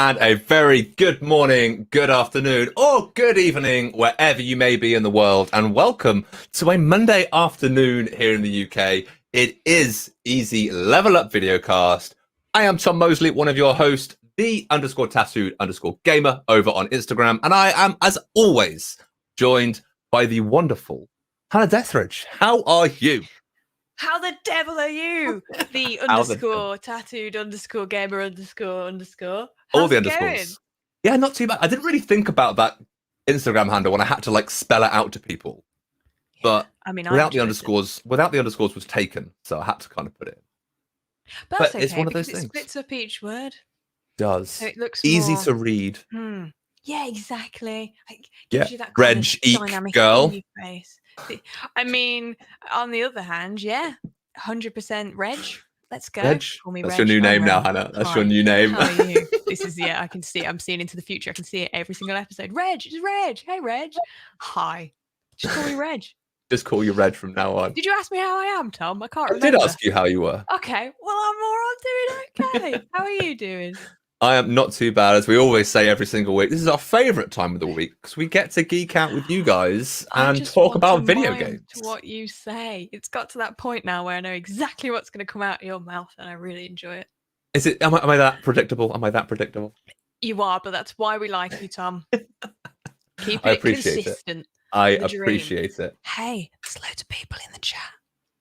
And a very good morning, good afternoon, or good evening, wherever you may be in the world. And welcome to a Monday afternoon here in the UK. It is Easy Level Up Videocast. I am Tom Mosley, one of your hosts, the_tattooed_gamer over on Instagram. And I am, as always, joined by the wonderful Hannah Deathridge. How are you? How the devil are you? The _tattooed_gamer__. All How's the it going? underscores. Yeah, not too bad. I didn't really think about that Instagram handle when I had to like spell it out to people. But I mean, without the underscores was taken, so I had to kind of put it in. But it's one of those things. It splits up each word. Does. So it looks easy more... to read. Yeah, exactly. It gives you that Reg, kind of dynamic girl. in your face. I mean, on the other hand, yeah, 100% Reg. Let's go. Reg. Call me That's Reg. your new name Reg. now, Hannah. That's Hi. your new name. How are you? This is, I can see it. I'm seeing into the future. I can see it every single episode. Reg, it's Reg. Hey, Reg. Hi. Just call me Reg. Just call you Reg from now on. Did you ask me how I am, Tom? I can't remember. I did ask you how you were. Okay. Well, I'm doing okay. How are you doing? I am not too bad, as we always say every single week. This is our favourite time of the week because we get to geek out with you guys and talk about video games. To what you say, it's got to that point now where I know exactly what's going to come out of your mouth, and I really enjoy it. Is it? Am I that predictable? You are, but that's why we like you, Tom. Keep I it appreciate consistent. I appreciate it. Hey, there's loads of people in the chat.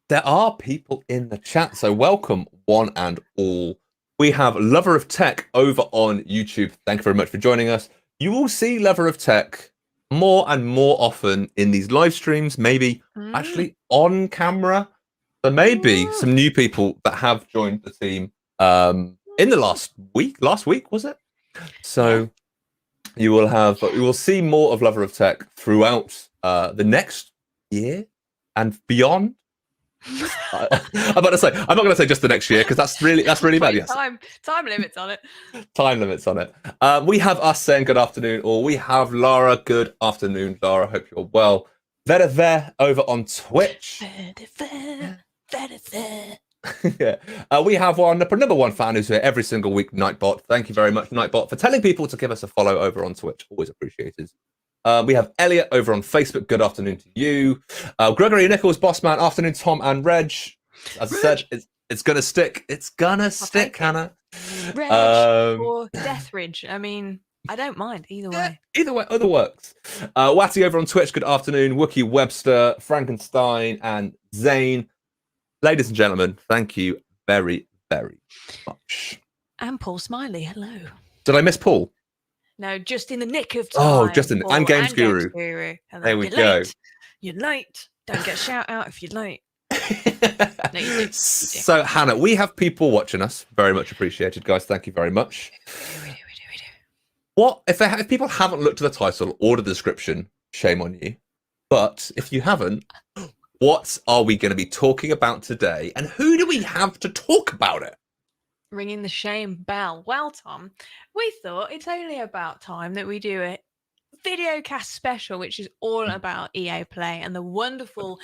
There are people in the chat, so welcome one and all. We have Lover of Tech over on YouTube. Thank you very much for joining us. You will see Lover of Tech more and more often in these live streams, maybe actually on camera. There may be some new people that have joined the team in the last week. Last week, was it? So you will see more of Lover of Tech throughout the next year and beyond. I'm not going to say just the next year because that's really bad. Yes, time limits on it. Time limits on it. We have us saying good afternoon, or we have Lara. Good afternoon, Lara. Hope you're well. There over on Twitch. Yeah. We have number one fan who's here every single week, Nightbot. Thank you very much, Nightbot, for telling people to give us a follow over on Twitch. Always appreciated. We have Elliot over on Facebook. Good afternoon to you. Gregory Nichols, Bossman. Afternoon, Tom and Reg. As I said, it's going to stick. It's going to stick, Hannah. Reg or Deathridge. I mean, I don't mind. Either way. Either works. Watty over on Twitch. Good afternoon. Wookie Webster, Frankenstein, and Zane. Ladies and gentlemen, thank you very, very much. And Paul Smiley. Hello. Did I miss Paul? No, just in the nick of time. Oh, just in. I'm Games Guru. There we go. You're late. Don't get a shout out if you're late. No, you do. So, Hannah, we have people watching us. Very much appreciated, guys. Thank you very much. We do. What if people haven't looked at the title or the description? Shame on you. But if you haven't, what are we going to be talking about today? And who do we have to talk about it? Ringing the shame bell. Well, Tom, we thought it's only about time that we do a Videocast special, which is all about EA Play and the wonderful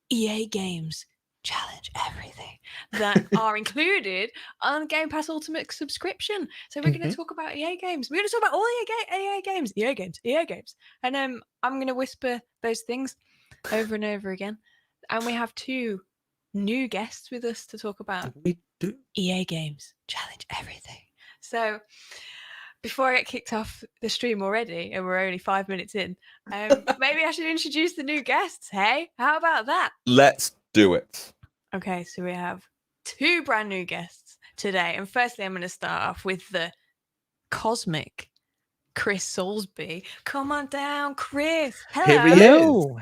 EA games challenge everything that are included on Game Pass Ultimate subscription. So we're going to talk about EA games. We're going to talk about all EA games. And I'm going to whisper those things over and over again. And we have two new guests with us to talk about EA games challenge everything. So before I get kicked off the stream already, and we're only 5 minutes in, maybe I should introduce the new guests. Hey, how about that? Let's do it. Okay, so we have two brand new guests today. And firstly, I'm going to start off with the cosmic Chris Soulsby. Come on down, Chris. Hello.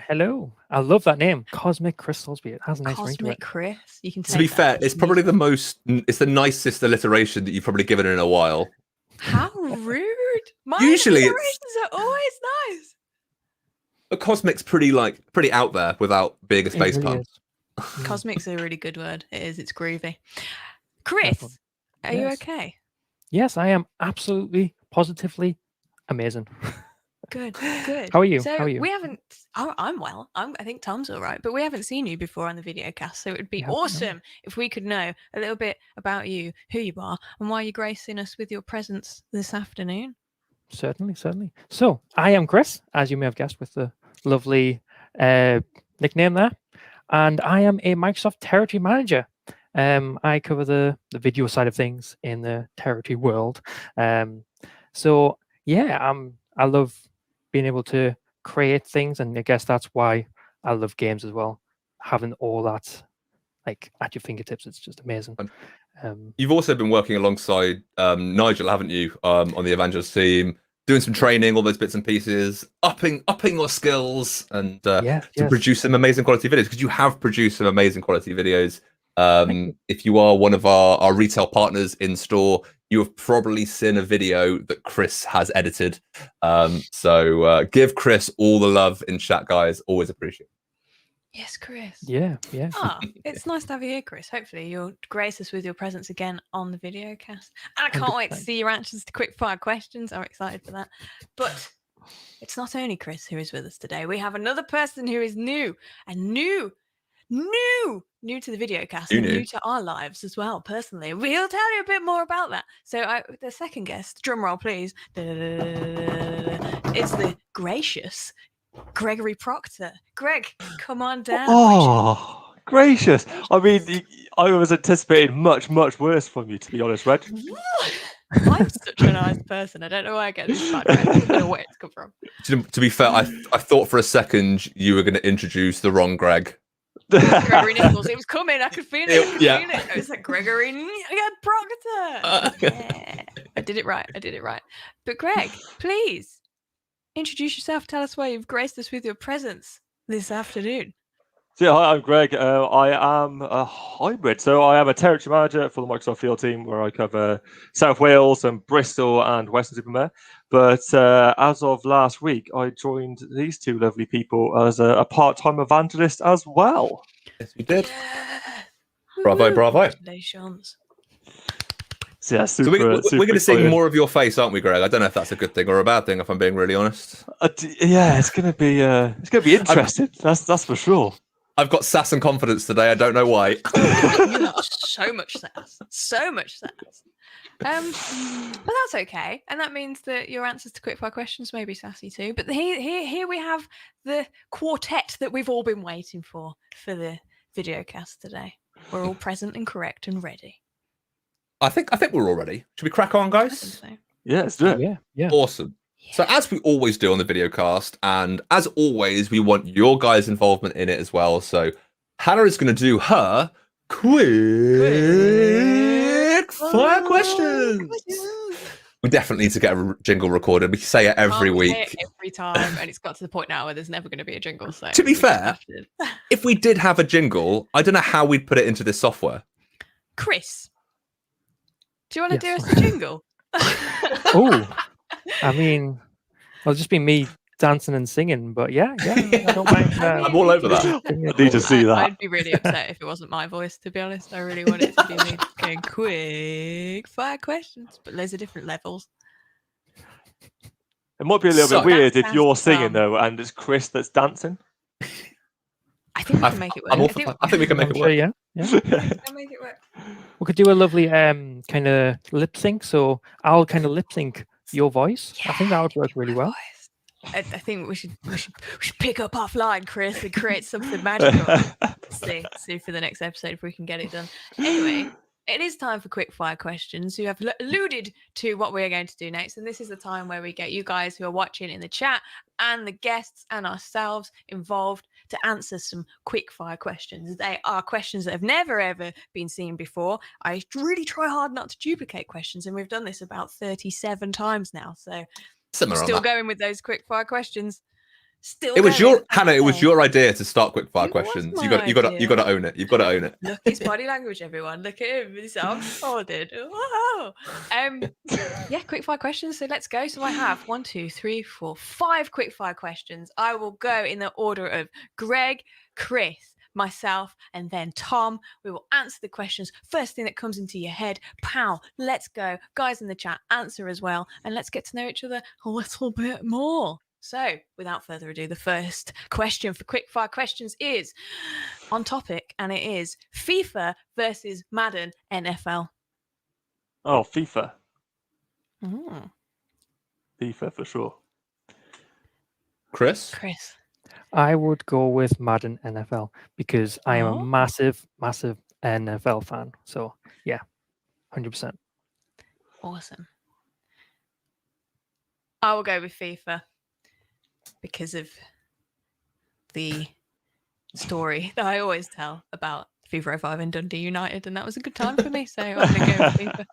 I love that name, Cosmic Chris Soulsby. It has a nice ring to Cosmic it. Chris. You can. To be fair, it's probably the nicest alliteration that you've probably given in a while. How rude! My Usually alliterations are always nice. But Cosmic's pretty out there without being a space pun. Cosmic's a really good word. It is. It's groovy. Chris, are you okay? Yes, I am absolutely, positively amazing. Good, good. How are you? So How are you? we haven't. Oh, I'm well. I think Tom's all right, but we haven't seen you before on the videocast. So it would be We haven't, no. awesome if we could know a little bit about you, who you are, and why you're gracing us with your presence this afternoon. Certainly, certainly. So I am Chris, as you may have guessed with the lovely nickname there, and I am a Microsoft Territory Manager. I cover the video side of things in the territory world. So yeah, I love being able to create things, and I guess that's why I love games as well. Having all that like at your fingertips, it's just amazing. You've also been working alongside Nigel, haven't you, on the Evangelist team, doing some training, all those bits and pieces, upping your skills, and to produce some amazing quality videos, because you have produced some amazing quality videos. If you are one of our retail partners in store, you have probably seen a video that Chris has edited. So give Chris all the love in chat, guys. Always appreciate it. Yes, Chris. Yeah. Oh, it's nice to have you here, Chris. Hopefully you'll grace us with your presence again on the videocast. And I can't wait to see your answers to quick-fire questions. I'm excited for that. But it's not only Chris who is with us today. We have another person who is new to the videocast and new to our lives as well, personally. We'll tell you a bit more about that. So the second guest, drum roll please, is the gracious Gregory Proctor. Greg, come on down. Oh, gracious. I mean, I was anticipating much, much worse from you, to be honest, Reg. I'm such a nice person. I don't know where I get this bad rep. I don't know where it's come from. To be fair, I thought for a second you were going to introduce the wrong Greg. Gregory Nichols. It was coming. I could feel it. It was like Gregory Proctor. Yeah. I did it right. But Greg, please introduce yourself. Tell us why you've graced us with your presence this afternoon. So yeah, hi, I'm Greg. I am a hybrid. So I am a territory manager for the Microsoft Field team, where I cover South Wales and Bristol and Western-super-Mare. But as of last week, I joined these two lovely people as a part-time evangelist as well. Yes, we did. Yeah. Bravo. Congratulations. So yeah, So we're going to see more of your face, aren't we, Greg? I don't know if that's a good thing or a bad thing, if I'm being really honest. Yeah, it's going to be interesting. That's for sure. I've got sass and confidence today. I don't know why. So much sass. But that's okay, and that means that your answers to quickfire questions may be sassy too. But here we have the quartet that we've all been waiting for the videocast today. We're all present and correct and ready. I think we're all ready. Should we crack on, guys? I think so. Yeah, let's do it. Yeah. Awesome. Yeah. So as we always do on the videocast, and as always, we want your guys' involvement in it as well. So Hannah is going to do her quick fire questions. We definitely need to get a jingle recorded. We say it every week. Say it every time, and it's got to the point now where there's never going to be a jingle. So to be fair, if we did have a jingle, I don't know how we'd put it into this software. Chris, do you want to do us a jingle? Oh, I mean, it'll just be me dancing and singing, but yeah, I don't mind. I'm all over that. I need to see that. I'd be really upset if it wasn't my voice, to be honest. I really want it to be me going quick fire questions, but there's a different levels. It might be a little bit weird if you're singing though, and it's Chris that's dancing. I think we can make it work. I think we can make it work. Yeah. Can make it work. We could do a lovely kind of lip sync. So I'll kind of lip sync your voice. I think that would work really well. I think we should pick up offline, Chris, and create something magical. See for the next episode if we can get it done. Anyway, it is time for quick fire questions. You have alluded to what we're going to do next, and this is the time where we get you guys who are watching in the chat and the guests and ourselves involved to answer some quick fire questions. They are questions that have never ever been seen before. I really try hard not to duplicate questions, and we've done this about 37 times now. So still going with those quick fire questions. It was your Hannah. It was your idea to start quick fire questions. You got to own it. You've got to own it. Look, his body language, everyone. Look at him. He's all sorted. Wow. Yeah, quick fire questions. So let's go. So I have 1, 2, 3, 4, 5 quick fire questions. I will go in the order of Greg, Chris, myself, and then Tom. We will answer the questions. First thing that comes into your head. Pow. Let's go. Guys in the chat, answer as well. And let's get to know each other a little bit more. So, without further ado, the first question for Quickfire Questions is on topic, and it is FIFA versus Madden NFL. Oh, FIFA. Mm. FIFA for sure. Chris? Chris. I would go with Madden NFL because I am Oh. a massive NFL fan. So yeah, 100%. Awesome. I will go with FIFA because of the story that I always tell about FIFA 05 and Dundee United, and that was a good time for me. So I'm going to go with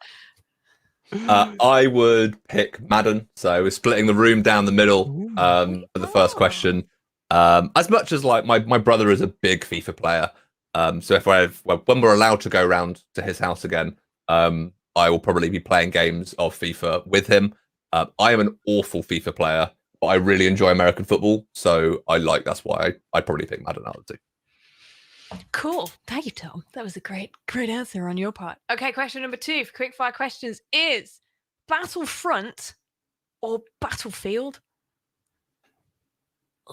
FIFA. I would pick Madden. So we're splitting the room down the middle for the first question. As much as like my brother is a big FIFA player, so if when we're allowed to go around to his house again, I will probably be playing games of FIFA with him. I am an awful FIFA player, but I really enjoy American football, so that's why I'd probably pick Madden out of the two. Cool. Thank you, Tom. That was a great answer on your part. Okay, question number 2 for Quickfire Questions is Battlefront or Battlefield?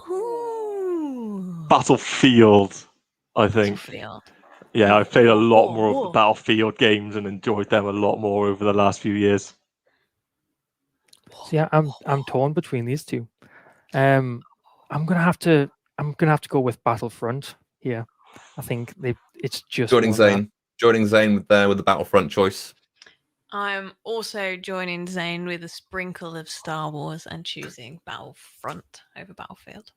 Ooh. Battlefield, I think. Battlefield. Yeah, I've played a lot Whoa, more of whoa. the Battlefield games and enjoyed them a lot more over the last few years. So yeah, I'm torn between these two. I'm gonna have to go with Battlefront here. I think it's just Joining won that. Zane with the Battlefront choice. I'm also joining Zane with a sprinkle of Star Wars and choosing Battlefront over Battlefield.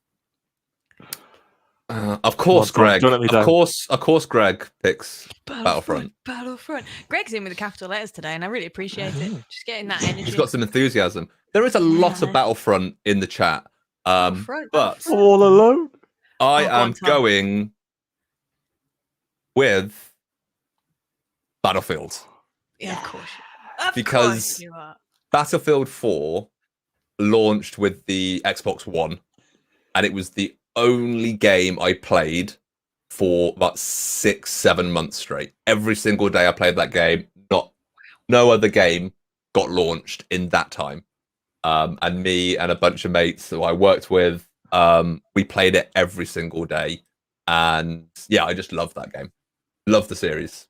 Of course, Come on, Greg. don't let me down. Of course, Greg picks Battlefront. Battlefront. Greg's in with the capital letters today, and I really appreciate it. Just getting that energy. He's got some enthusiasm. There is a lot of Battlefront in the chat, Battlefront, but Battlefront. All alone? I Oh, go am on, Tom. going with Battlefield. Yeah, of course. Of Because course you are. Battlefield 4 launched with the Xbox One, and it was the only game I played for about 6-7 months straight. Every single day I played that game. No other game got launched in that time. And me and a bunch of mates who I worked with, we played it every single day. And yeah, I just love that game. Love the series.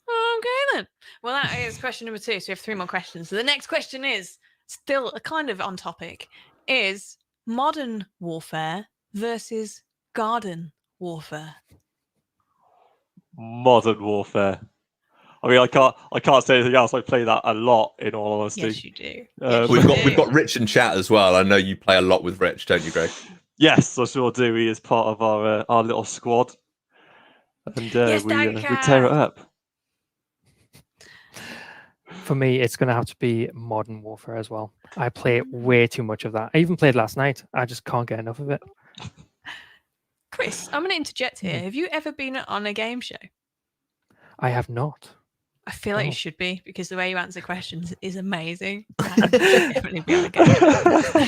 Okay then. Well, that is question number 2. So we have 3 more questions. So the next question is still kind of on topic: is modern warfare versus garden warfare? Modern Warfare. I mean, I can't say anything else. I play that a lot, in all honesty. Yes, you do. Yes, Um, you We've do. got Rich in chat as well. I know you play a lot with Rich, don't you, Greg? Yes, I sure do. He is part of our little squad, and Yes, we Danica! tear it up. For me, it's going to have to be Modern Warfare as well. I play way too much of that. I even played last night. I just can't get enough of it. Chris, I'm going to interject here. Have you ever been on a game show? I have not. I feel like Oh. you should be, because the way you answer questions is amazing. And you should definitely be on a game show.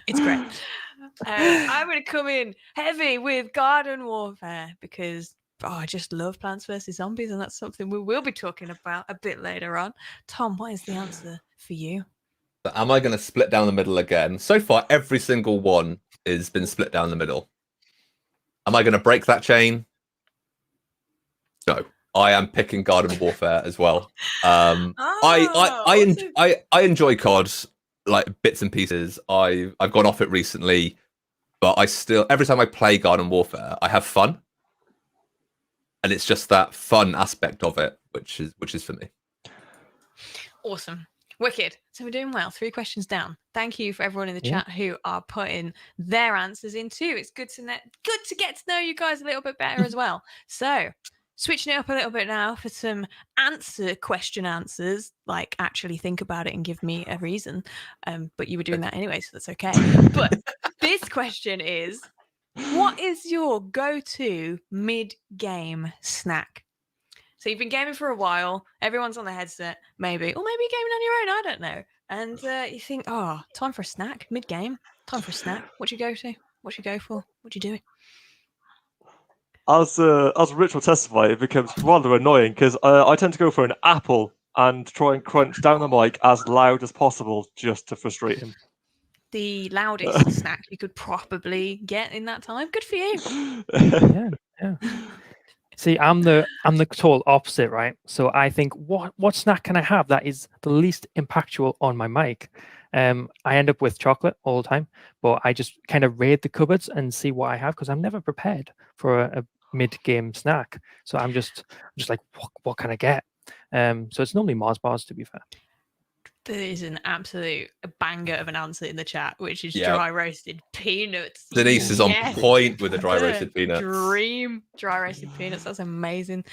It's great. I'm going to come in heavy with garden warfare because I just love Plants vs. Zombies, and that's something we will be talking about a bit later on. Tom, what is the answer for you? But am I going to split down the middle again? So far, every single one has been split down the middle. Am I going to break that chain? No. I am picking Garden Warfare as well. I enjoy COD, like bits and pieces. I've gone off it recently, but I still, every time I play Garden Warfare, I have fun, and it's just that fun aspect of it, which is for me. Awesome. Wicked. So we're doing well. 3 questions down. Thank you for everyone in the chat who are putting their answers in too. It's good to get to know you guys a little bit better as well. So switching it up a little bit now for some question answers, like actually think about it and give me a reason. But you were doing that anyway, so that's okay. But this question is, what is your go-to mid-game snack? So you've been gaming for a while, everyone's on the headset, maybe, or maybe you're gaming on your own, I don't know. And you think, oh, time for a snack, mid-game, time for a snack. What do you go to? What do you go for? What do you do? As Rich will testify, it becomes rather annoying because I tend to go for an apple and try and crunch down the mic as loud as possible just to frustrate him. The loudest snack you could probably get in that time. Good for you. Yeah. See, I'm the total opposite, right? So I think, what snack can I have that is the least impactful on my mic? I end up with chocolate all the time, but I just kind of raid the cupboards and see what I have because I'm never prepared for a mid-game snack. So I'm just like, what can I get? So it's normally Mars bars, to be fair. There is an absolute banger of an answer in the chat, which is Yeah. dry roasted peanuts. Denise is on Yes. point with the dry The roasted peanuts. Dream dry roasted peanuts. That's amazing.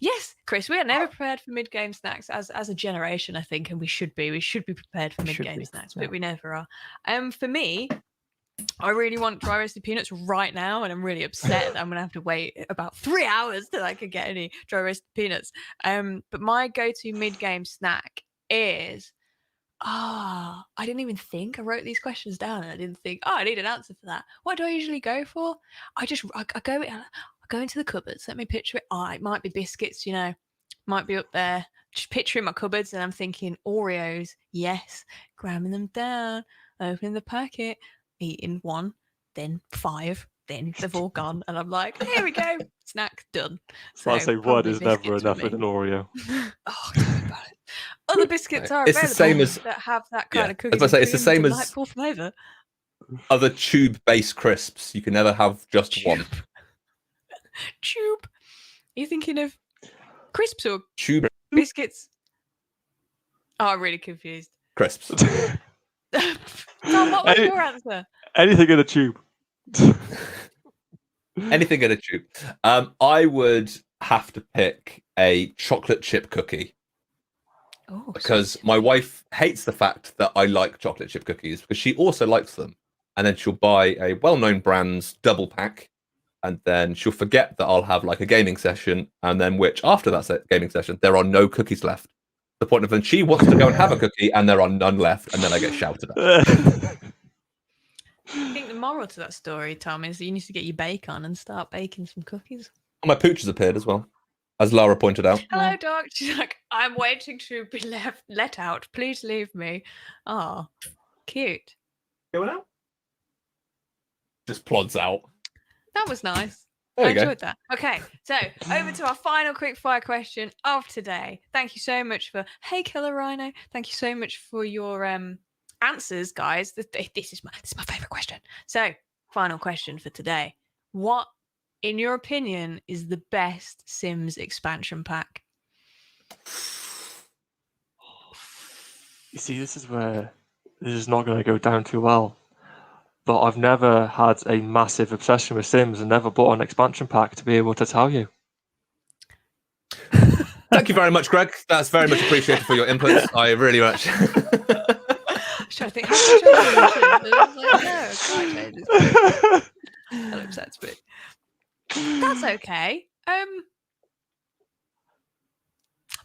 Yes, Chris, we are never prepared for mid-game snacks as a generation, I think, and we should be. We should be prepared for We should mid-game be, snacks, yeah. but we never are. For me, I really want dry roasted peanuts right now, and I'm really upset that I'm gonna have to wait about 3 hours till I can get any dry roasted peanuts. But my go-to mid-game snack is I didn't even think. I wrote these questions down and I didn't think, I need an answer for that. What do I usually go for? I go into the cupboards. Let me picture it. It might be biscuits, might be up there. Just picturing my cupboards and I'm thinking Oreos, yes, grabbing them down, opening the packet, eating one, then 5, then they've all gone, and I'm like, here we go, snack done. So I say one probably is never biscuits enough with in me. an Oreo. Oh, tell me about it. Other biscuits are It's the available same as- that have that kind yeah, of cookies I was and about to say, it's the cream same as- delightful flavour. Other tube-based crisps. You can never have just one. Tube. Are you thinking of crisps or Tube biscuits? Oh, I'm really confused. crisps. Tom, what was your answer? Anything in a tube. Anything in a tube. I would have to pick a chocolate chip cookie Oh, because my wife hates the fact that I like chocolate chip cookies because she also likes them. And then she'll buy a well-known brand's double pack, and then she'll forget that I'll have like a gaming session, and then after that gaming session, there are no cookies left. The point of when she wants to go and have a cookie, and there are none left, and then I get shouted at. I think the moral to that story, Tom, is that you need to get your bake on and start baking some cookies. My pooch has appeared as well, as Lara pointed out. Hello, Doc. She's like, I'm waiting to be let out. Please leave me. Oh, cute. Going out? Just plods out. That was nice. There I you go. enjoyed that. Okay, so over to our final quickfire question of today. Thank you so much for Killer Rhino. Thank you so much for your answers, guys. This is my favorite question. So, final question for today: what, in your opinion, is the best Sims expansion pack? You see, this is where this is not going to go down too well. But I've never had a massive obsession with Sims and never bought an expansion pack to be able to tell you. Thank you very much, Greg. That's very much appreciated for your inputs. I really much. Should I think? How should I change this? I was like, no, I can't change this. That upsets me. That's okay.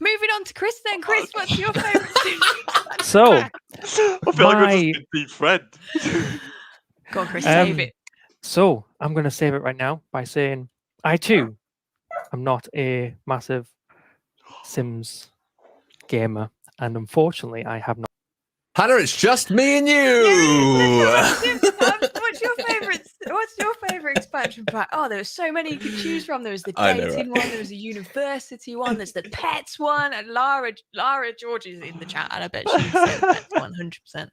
Moving on to Chris then. Chris, what's your favourite Sims expansion So, pack? I feel like we're just deep friend. Go on, Chris, save it. So I'm going to save it right now by saying I too am not a massive Sims gamer, and unfortunately, I have not. Hannah, it's just me and you. What's your favourite expansion pack? Oh, there were so many you could choose from. There was the I know, dating right? one, there was a university one, there's the pets one, and Lara George is in the chat, and I bet she would say the pets 100%.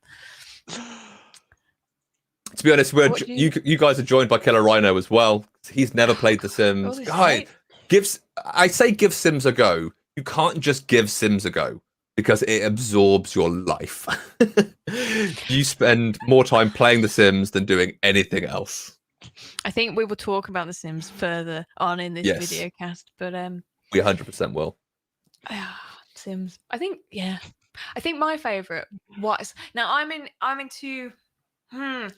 To be honest, What do you guys are joined by Killer Rhino as well. He's never played The Sims. this Guys, hate. I say give Sims a go. You can't just give Sims a go because it absorbs your life. You spend more time playing The Sims than doing anything else. I think we will talk about The Sims further on in this Yes. video cast, but We 100% will. Sims. I think my favorite was now I'm in two minds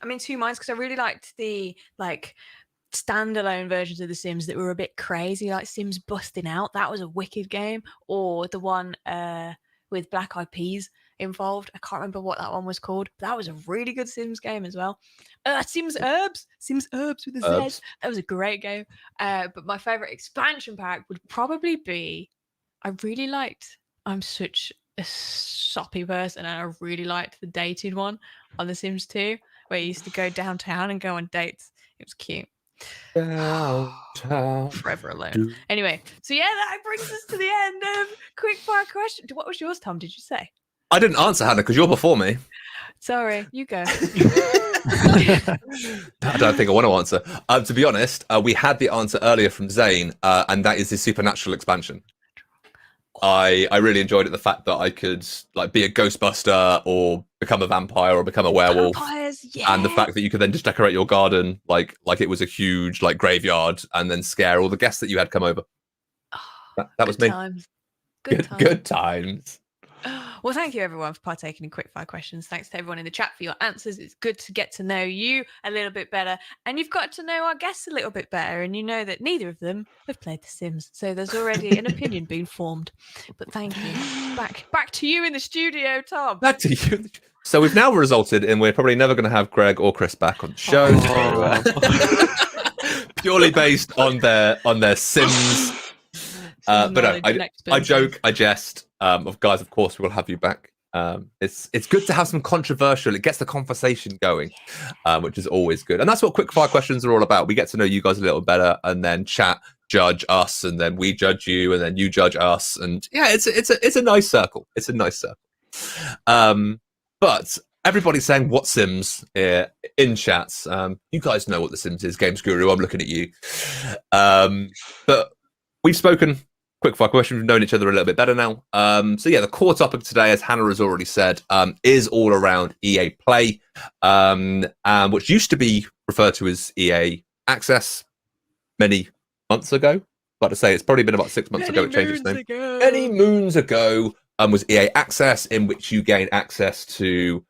because I really liked the standalone versions of The Sims that were a bit crazy, like Sims Busting Out. That was a wicked game, or the one with Black Eyed Peas involved. I can't remember what that one was called, but that was a really good Sims game as well. Sims Herbs with a Z. Herbs. That was a great game. But my favorite expansion pack would probably be, I really liked I'm such a soppy person, and I really liked the dated one on The Sims 2, where you used to go downtown and go on dates. It was cute. Downtown. Forever alone. Anyway, so yeah, that brings us to the end of quick fire question. What was yours, Tom? Did you say? I didn't answer, Hannah, because you're before me. Sorry, you go. I don't think I want to answer. To be honest, we had the answer earlier from Zane, and that is the supernatural expansion. I really enjoyed it, the fact that I could like be a Ghostbuster or become a vampire or become a werewolf. Vampires, yes. And the fact that you could then just decorate your garden like it was a huge like graveyard and then scare all the guests that you had come over. That was me. Times. Good times. Well, thank you everyone for partaking in quickfire questions. Thanks to everyone in the chat for your answers. It's good to get to know you a little bit better, and you've got to know our guests a little bit better, and you know that neither of them have played The Sims, so there's already an opinion being formed. But thank you. Back to you in the studio, Tom. Back to you. So we've now resulted in we're probably never going to have Greg or Chris back on the show. Purely based on their Sims. But no, I joke, I jest. Guys, of course, we will have you back. It's good to have some controversial. It gets the conversation going, which is always good. And that's what quickfire questions are all about. We get to know you guys a little better, and then chat, judge us, and then we judge you, and then you judge us. And yeah, it's a nice circle. It's a nice circle. But everybody's saying what Sims in chats. You guys know what The Sims is, Games Guru. I'm looking at you. But we've spoken. Quickfire question. We've known each other a little bit better now. So yeah, the core topic today, as Hannah has already said, is all around EA Play, which used to be referred to as EA Access many months ago. But to say it's probably been about 6 months ago. It changed its name. Many moons ago was EA Access, in which you gain access to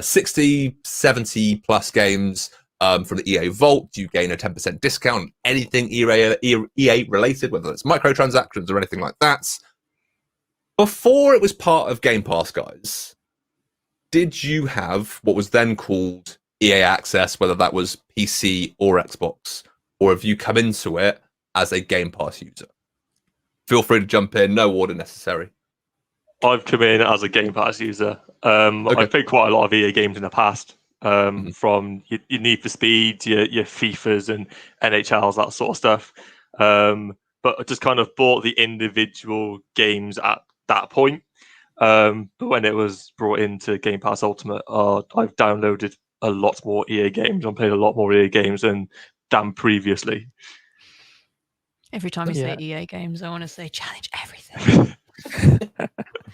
60, 70 plus games. From the EA Vault, you gain a 10% discount on anything EA related, whether it's microtransactions or anything like that. Before it was part of Game Pass, guys, did you have what was then called EA Access, whether that was PC or Xbox, or have you come into it as a Game Pass user? Feel free to jump in, no order necessary. I've come in as a Game Pass user. I've played quite a lot of EA games in the past. From your Need for Speed, your FIFAs and NHLs, that sort of stuff. But I just kind of bought the individual games at that point. But when it was brought into Game Pass Ultimate, I've downloaded a lot more EA games. I've played a lot more EA games than previously. Every time you say EA games, I want to say challenge everything.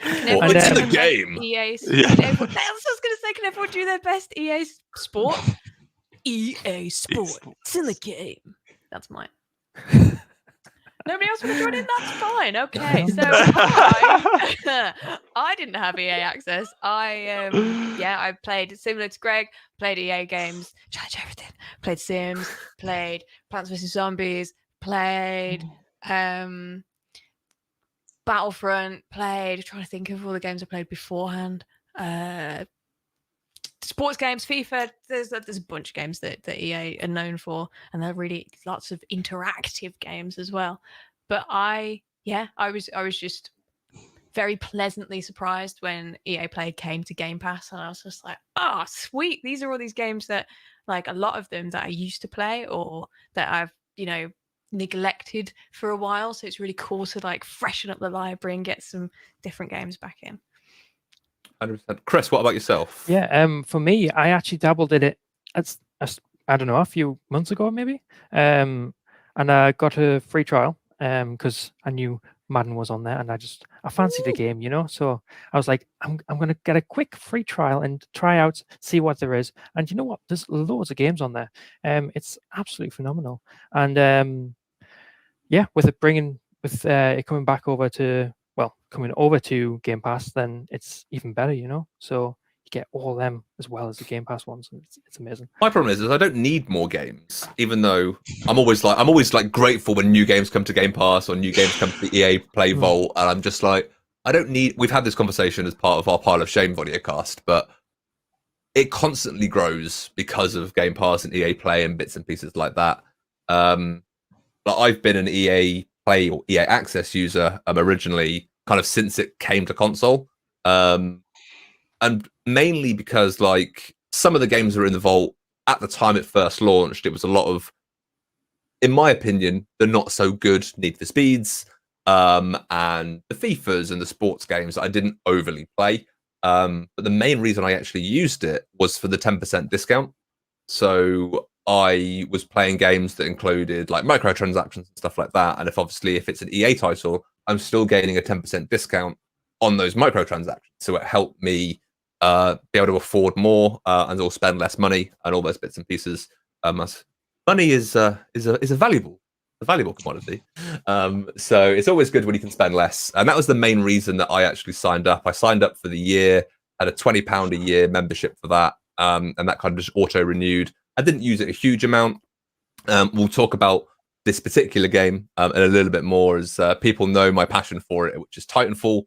It's in the game. EA. Yeah. I was going to say, can everyone do their best EA Sport? EA Sport. It's in the game. That's mine. Nobody else want to join in? That's fine. Okay, so I didn't have EA Access. I played similar to Greg. Played EA games, challenge everything. Played Sims. Played Plants vs Zombies. Played Battlefront, played, trying to think of all the games I played beforehand. Sports games, FIFA, there's a bunch of games that EA are known for, and they're really lots of interactive games as well. But I was just very pleasantly surprised when EA Play came to Game Pass, and I was just like, oh, sweet. These are all these games that, like, a lot of them that I used to play or that I've, neglected for a while, so it's really cool to like freshen up the library and get some different games back in. 100%. Chris, what about yourself? Yeah, for me, I actually dabbled in it I don't know, a few months ago maybe, and I got a free trial because I knew Madden was on there, and I fancied the game, so I was like, I'm gonna get a quick free trial and try out, see what there is. And you know what, there's loads of games on there. It's absolutely phenomenal. And with it coming over to Game Pass, then it's even better, so you get all of them as well as the Game Pass ones, and it's amazing. My problem is I don't need more games, even though I'm always grateful when new games come to Game Pass or new games come to the EA Play Vault, and I'm just like, I don't need. We've had this conversation as part of our Pile of Shame Videocast, but it constantly grows because of Game Pass and EA Play and bits and pieces like that. But I've been an EA Play or EA Access user originally kind of since it came to console. And mainly because like some of the games that were in the vault at the time it first launched, it was a lot of, in my opinion, the not so good Need for Speeds, and the FIFAs and the sports games that I didn't overly play. But the main reason I actually used it was for the 10% discount. So I was playing games that included like microtransactions and stuff like that. And if it's an EA title, I'm still gaining a 10% discount on those microtransactions. So it helped me be able to afford more and all spend less money and all those bits and pieces. As money is a valuable commodity. So it's always good when you can spend less. And that was the main reason that I actually signed up. I signed up for the year, had a £20 a year membership for that. And that kind of just auto renewed. I didn't use it a huge amount. We'll talk about this particular game in a little bit more, as people know my passion for it, which is Titanfall.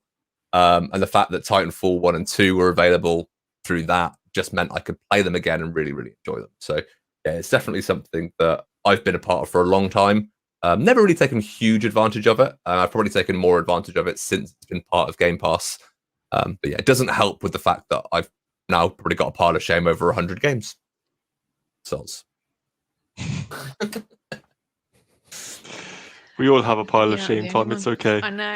And the fact that Titanfall 1 and 2 were available through that just meant I could play them again and really, really enjoy them. So yeah, it's definitely something that I've been a part of for a long time. Never really taken huge advantage of it. I've probably taken more advantage of it since it's been part of Game Pass. But yeah, it doesn't help with the fact that I've now probably got a pile of shame over 100 games. Soz. We all have a pile of shame, Tom. It's okay. I know.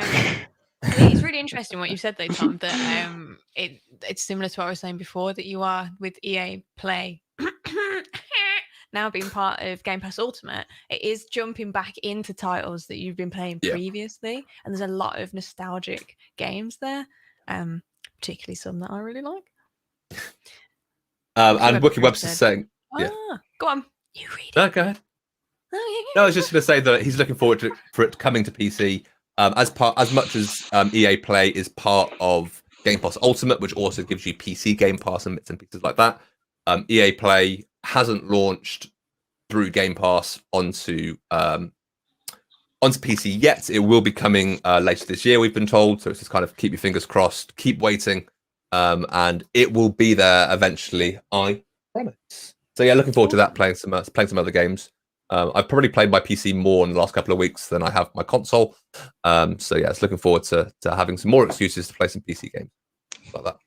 It's really interesting what you said though, Tom, that it's similar to what I was saying before, that you are with EA Play now being part of Game Pass Ultimate. It is jumping back into titles that you've been playing previously, and there's a lot of nostalgic games there, particularly some that I really like. And Wiki Webster's saying, go on, you read it. No, go ahead. No, I was just going to say that he's looking forward for it coming to PC. As much as EA Play is part of Game Pass Ultimate, which also gives you PC Game Pass and bits and pieces like that. EA Play hasn't launched through Game Pass onto PC yet. It will be coming later this year, we've been told. So it's just kind of keep your fingers crossed, keep waiting, and it will be there eventually, I promise. So yeah, looking forward to that. Playing some other games. I've probably played my PC more in the last couple of weeks than I have my console. So yeah, it's looking forward to having some more excuses to play some PC games like that.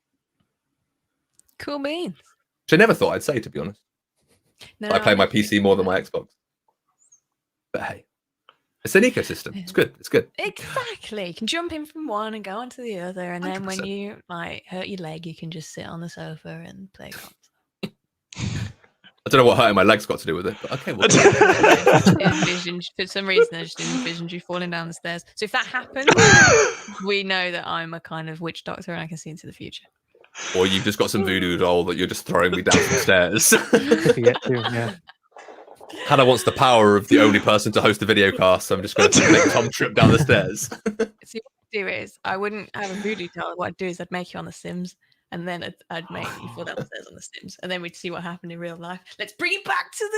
Cool beans. Which I never thought I'd say, to be honest. No, I play my PC more than my Xbox. But hey, it's an ecosystem. It's good. It's good. Exactly. You can jump in from one and go on to the other, and then 100%. When you like hurt your leg, you can just sit on the sofa and play console. I don't know what hurting my legs got to do with it, but okay. Well, for some reason, I just envisioned you falling down the stairs. So if that happens, we know that I'm a kind of witch doctor and I can see into the future. Or you've just got some voodoo doll that you're just throwing me down the stairs. Yeah. Hannah wants the power of the only person to host a video cast, so I'm just going to make Tom trip down the stairs. See, what I'd do is I wouldn't have a voodoo doll. What I'd do is I'd make you on The Sims. And then I'd make you fall downstairs on The Sims, and then we'd see what happened in real life. Let's bring it back to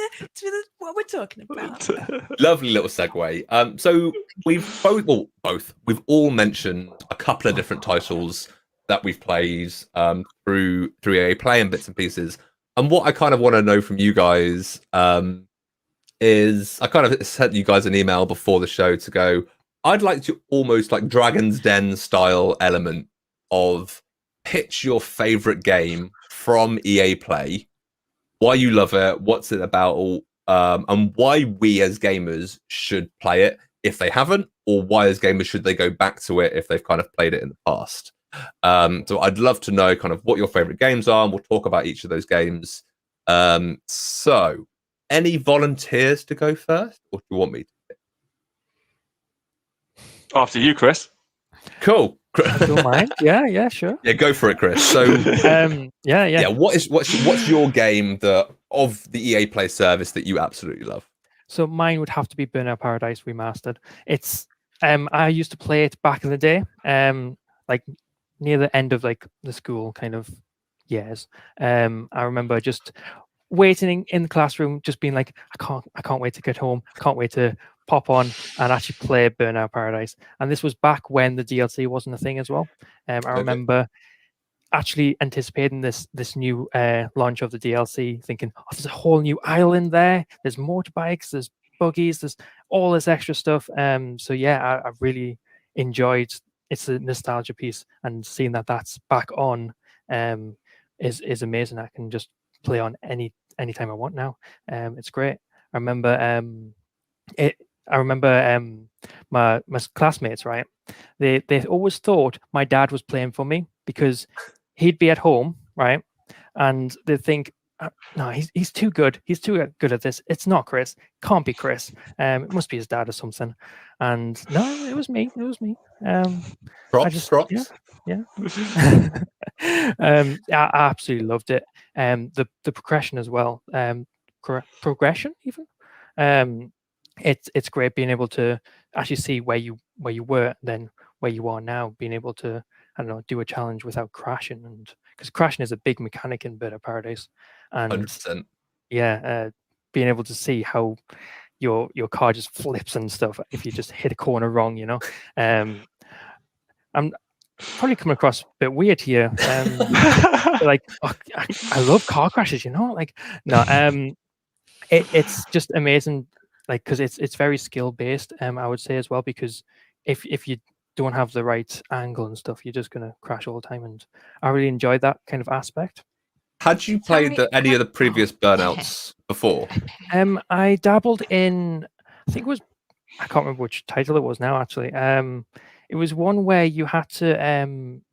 the what we're talking about. Lovely little segue. So we've we've all mentioned a couple of different titles that we've played through EA Play and bits and pieces. And what I kind of want to know from you guys is, I kind of sent you guys an email before the show to go, I'd like to almost like Dragon's Den style element of pitch your favorite game from EA Play, why you love it, what's it about, and why we as gamers should play it if they haven't, or why as gamers should they go back to it if they've kind of played it in the past. So I'd love to know kind of what your favorite games are, and we'll talk about each of those games. So any volunteers to go first, or do you want me to? After you, Chris. Cool. I don't mind. Yeah, sure. Yeah, go for it, Chris. So, yeah. What's your game of the EA Play service that you absolutely love? So mine would have to be Burnout Paradise Remastered. It's I used to play it back in the day, like near the end of like the school kind of years. I remember just waiting in the classroom, just being like, I can't wait to get home. I can't wait to pop on and actually play Burnout Paradise. And this was back when the DLC wasn't a thing as well. I remember actually anticipating this new launch of the DLC, thinking, oh, there's a whole new island there. There's motorbikes, there's buggies, there's all this extra stuff. So yeah, I really enjoyed it's a nostalgia piece, and seeing that that's back on is amazing. I can just play on anytime I want now. It's great. I remember my classmates, right? They always thought my dad was playing for me because he'd be at home, right? And they think, no, he's too good. He's too good at this. It's not Chris. Can't be Chris. It must be his dad or something. And no, it was me. It was me. Props. Yeah. I absolutely loved it. The progression as well. Progression even. It's great being able to actually see where you were, then where you are now, being able to, I don't know, do a challenge without crashing, and because crashing is a big mechanic in Bird of Paradise, and 100%. being able to see how your car just flips and stuff if you just hit a corner wrong, I'm probably coming across a bit weird here. Like, I love car crashes, like, no, it's just amazing, like, because it's very skill based, I would say as well, because if you don't have the right angle and stuff, you're just gonna crash all the time, and I really enjoyed that kind of aspect. Had you played any of the previous Burnouts before? I dabbled in, I think it was, I can't remember which title it was now, actually. It was one where you had to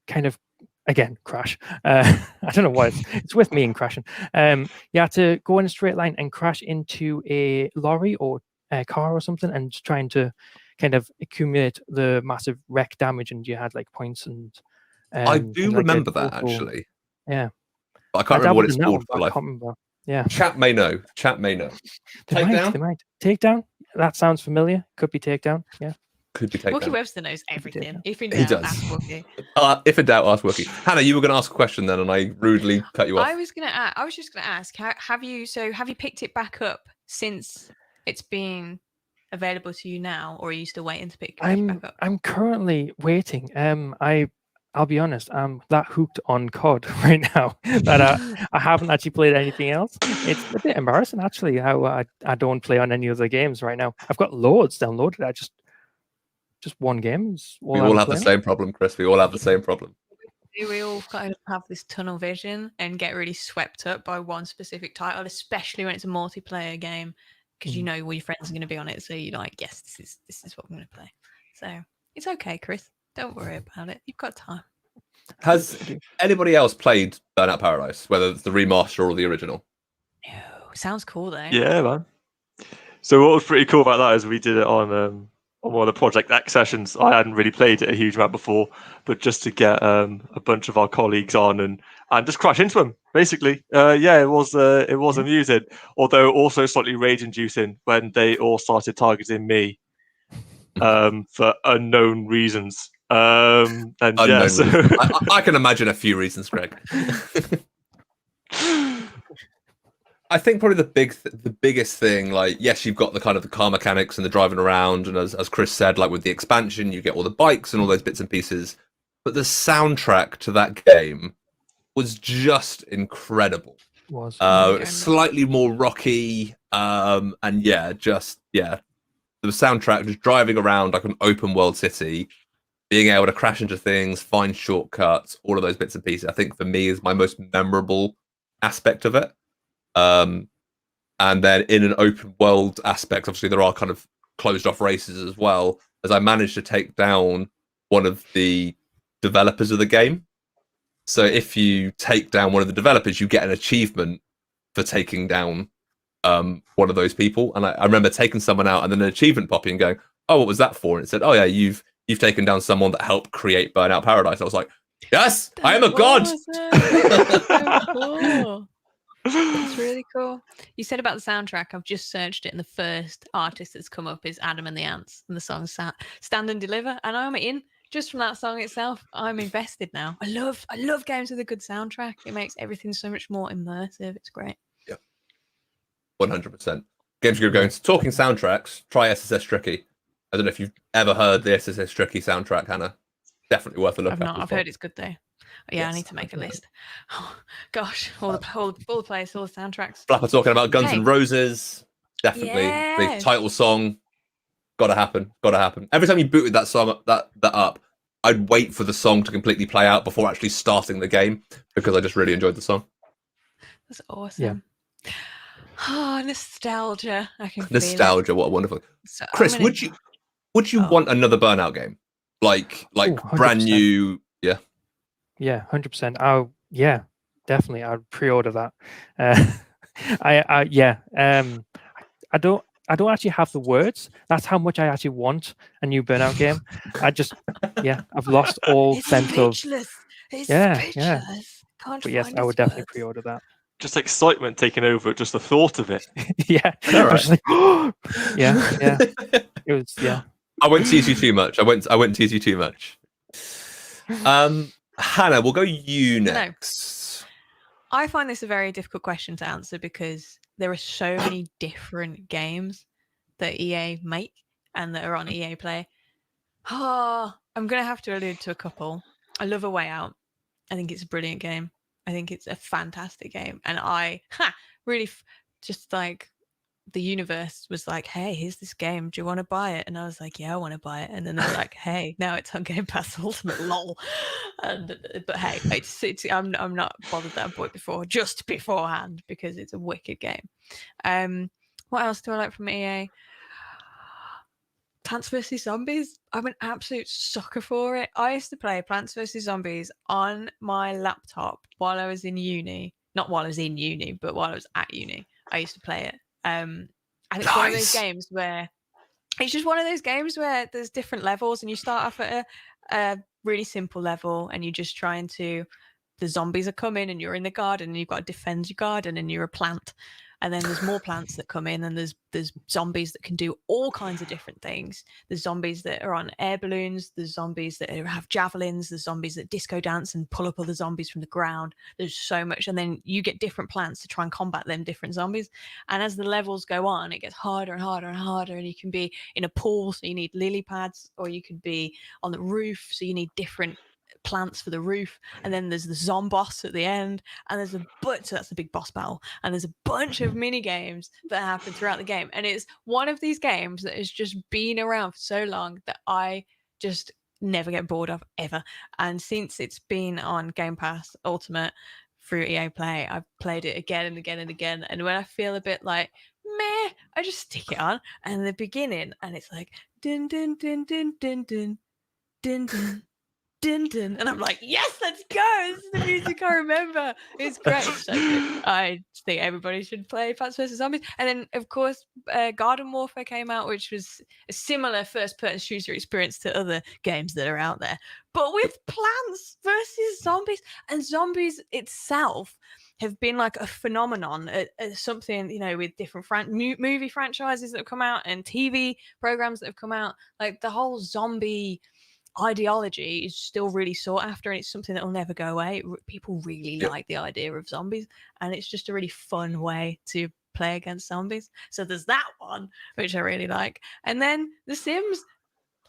kind of, again, crash. I don't know why it's with me and crashing. You had to go in a straight line and crash into a lorry or a car or something, and just trying to kind of accumulate the massive wreck damage, and you had like points and. I do remember that actually. Yeah. But I can't remember what it's called for life. I can't remember. Yeah. Chat may know. They might. Takedown. That sounds familiar. Could be Takedown. Yeah. Could be Takedown. Wookie Webster knows everything. If in He doubt, does. ask Wookie. If in doubt, ask Wookie. Hannah, you were going to ask a question then, and I rudely cut you off. I was just going to ask. Have you picked it back up since it's been available to you now, or are you still waiting to pick it back up? I'm currently waiting. I'll be honest, I'm that hooked on COD right now that I haven't actually played anything else. It's a bit embarrassing, actually, how I don't play on any other games right now. I've got loads downloaded. I just one game is all we all have the same problem, Chris. We all have the same problem. We all kind of have this tunnel vision and get really swept up by one specific title, especially when it's a multiplayer game, because you know all your friends are going to be on it. So you're like, yes, this is what I'm going to play. So it's okay, Chris. Don't worry about it. You've got time. Has anybody else played Burnout Paradise, whether it's the remaster or the original? No. Sounds cool though. Yeah, man. So what was pretty cool about that is we did it on one of the Project X sessions. I hadn't really played it a huge amount before, but just to get a bunch of our colleagues on and just crash into them, basically. It was amusing, although also slightly rage-inducing when they all started targeting me for unknown reasons. I can imagine a few reasons, Greg. I think probably the biggest thing, like, yes, you've got the kind of the car mechanics and the driving around, and as Chris said, like with the expansion, you get all the bikes and all those bits and pieces. But the soundtrack to that game was just incredible. It was slightly more rocky, the soundtrack, just driving around like an open world city, being able to crash into things, find shortcuts, all of those bits and pieces, I think for me is my most memorable aspect of it. And then in an open world aspect, obviously there are kind of closed off races as well, as I managed to take down one of the developers of the game. So if you take down one of the developers, you get an achievement for taking down one of those people. And I remember taking someone out and then an achievement popping and going, oh, what was that for? And it said, oh yeah, you've taken down someone that helped create Burnout Paradise. I was like, yes, I am a god. That's so cool. It's really cool. You said about the soundtrack. I've just searched it, and the first artist that's come up is Adam and the Ants, and the song "Stand and Deliver." And I'm in just from that song itself. I'm invested now. I love games with a good soundtrack. It makes everything so much more immersive. It's great. Yeah, 100%. Games you're going to talking soundtracks. Try SSS Tricky. I don't know if you've ever heard the SSS Tricky soundtrack, Hannah. Definitely worth a look. I've not. I've heard it's good though. Yeah, yes, I need to make a list. Oh, gosh, all the players, all the soundtracks. Flapper talking about Guns N' Roses. Definitely. Yes. The title song. Gotta happen. Every time you booted that song that up, I'd wait for the song to completely play out before actually starting the game because I just really enjoyed the song. That's awesome. Oh, nostalgia! I can feel Nostalgia, what a wonderful. So Chris, would you want another Burnout game, like Ooh, brand 100%. new? Yeah, 100%. Yeah, definitely. I'd pre-order that. I don't actually have the words. That's how much I actually want a new Burnout game. I've lost all It's sense speechless. of It's yeah. speechless. Can't But yes, find I would its definitely words. pre-order that. Just excitement taking over, just the thought of it. Yeah, All I was just like, yeah. It was I won't tease you too much. I won't tease you too much. Hannah, we'll go you next. I find this a very difficult question to answer because there are so many different games that EA make and that are on EA Play. I'm going to have to allude to a couple. I love A Way Out. I think it's a brilliant game. I think it's a fantastic game. And I really just like the universe was like, hey, here's this game. Do you want to buy it? And I was like, yeah, I want to buy it. And then they're like, hey, now it's on Game Pass Ultimate, lol. But hey, I'm not bothered that I bought it before, just beforehand, because it's a wicked game. What else do I like from EA? Plants vs Zombies. I'm an absolute sucker for it. I used to play Plants vs Zombies on my laptop while I was in uni. Not while I was in uni, but while I was at uni. I used to play it. And it's one of those games where it's just one of those games where there's different levels, and you start off at a really simple level, and you're just trying to. The zombies are coming, and you're in the garden, and you've got to defend your garden, and you're a plant. And then there's more plants that come in, and there's zombies that can do all kinds of different things. There's zombies that are on air balloons. There's zombies that have javelins. There's zombies that disco dance and pull up other zombies from the ground. There's so much. And then you get different plants to try and combat them different zombies. And as the levels go on, it gets harder and harder and harder. And you can be in a pool, so you need lily pads, or you could be on the roof, so you need different plants for the roof. And then there's the zomboss at the end, and there's so that's the big boss battle, and there's a bunch of mini games that happen throughout the game. And it's one of these games that has just been around for so long that I just never get bored of ever. And since it's been on Game Pass Ultimate through EA Play, I've played it again and again and again. And when I feel a bit like meh, I just stick it on, and the beginning, and it's like dun dun dun dun dun dun dun dun dun dun, and I'm like, yes, let's go. This is the music I remember. It's great. It's so good. I think everybody should play Plants vs Zombies. And then, of course, Garden Warfare came out, which was a similar first-person shooter experience to other games that are out there, but with plants versus zombies. And zombies itself have been like a phenomenon, something, with different movie franchises that have come out and TV programs that have come out. Like the whole zombie ideology is still really sought after, and it's something that will never go away. People really like the idea of zombies, and it's just a really fun way to play against zombies. So there's that one, which I really like. And then The Sims.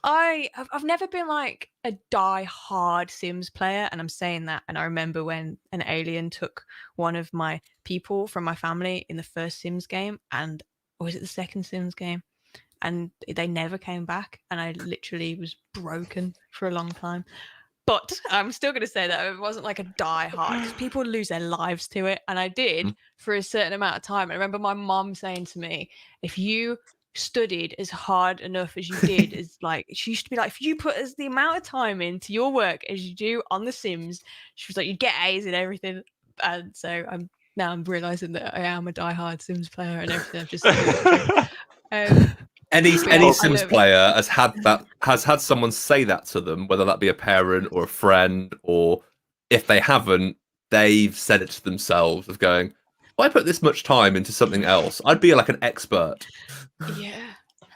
I've never been like a die-hard Sims player, and I'm saying that, and I remember when an alien took one of my people from my family in the first Sims game, and or was it the second Sims game? And they never came back, and I literally was broken for a long time. But I'm still going to say that it wasn't like a die hard, because people lose their lives to it, and I did for a certain amount of time. I remember my mom saying to me, if you studied as hard enough as you did, as like, she used to be like, if you put as the amount of time into your work as you do on The Sims, she was like, you'd get A's in everything. And so I'm realizing that I am a die-hard Sims player, and everything I've just said. Any I Sims love- player has had someone say that to them, whether that be a parent or a friend, or if they haven't, they've said it to themselves of going, if I put this much time into something else, I'd be like an expert. Yeah.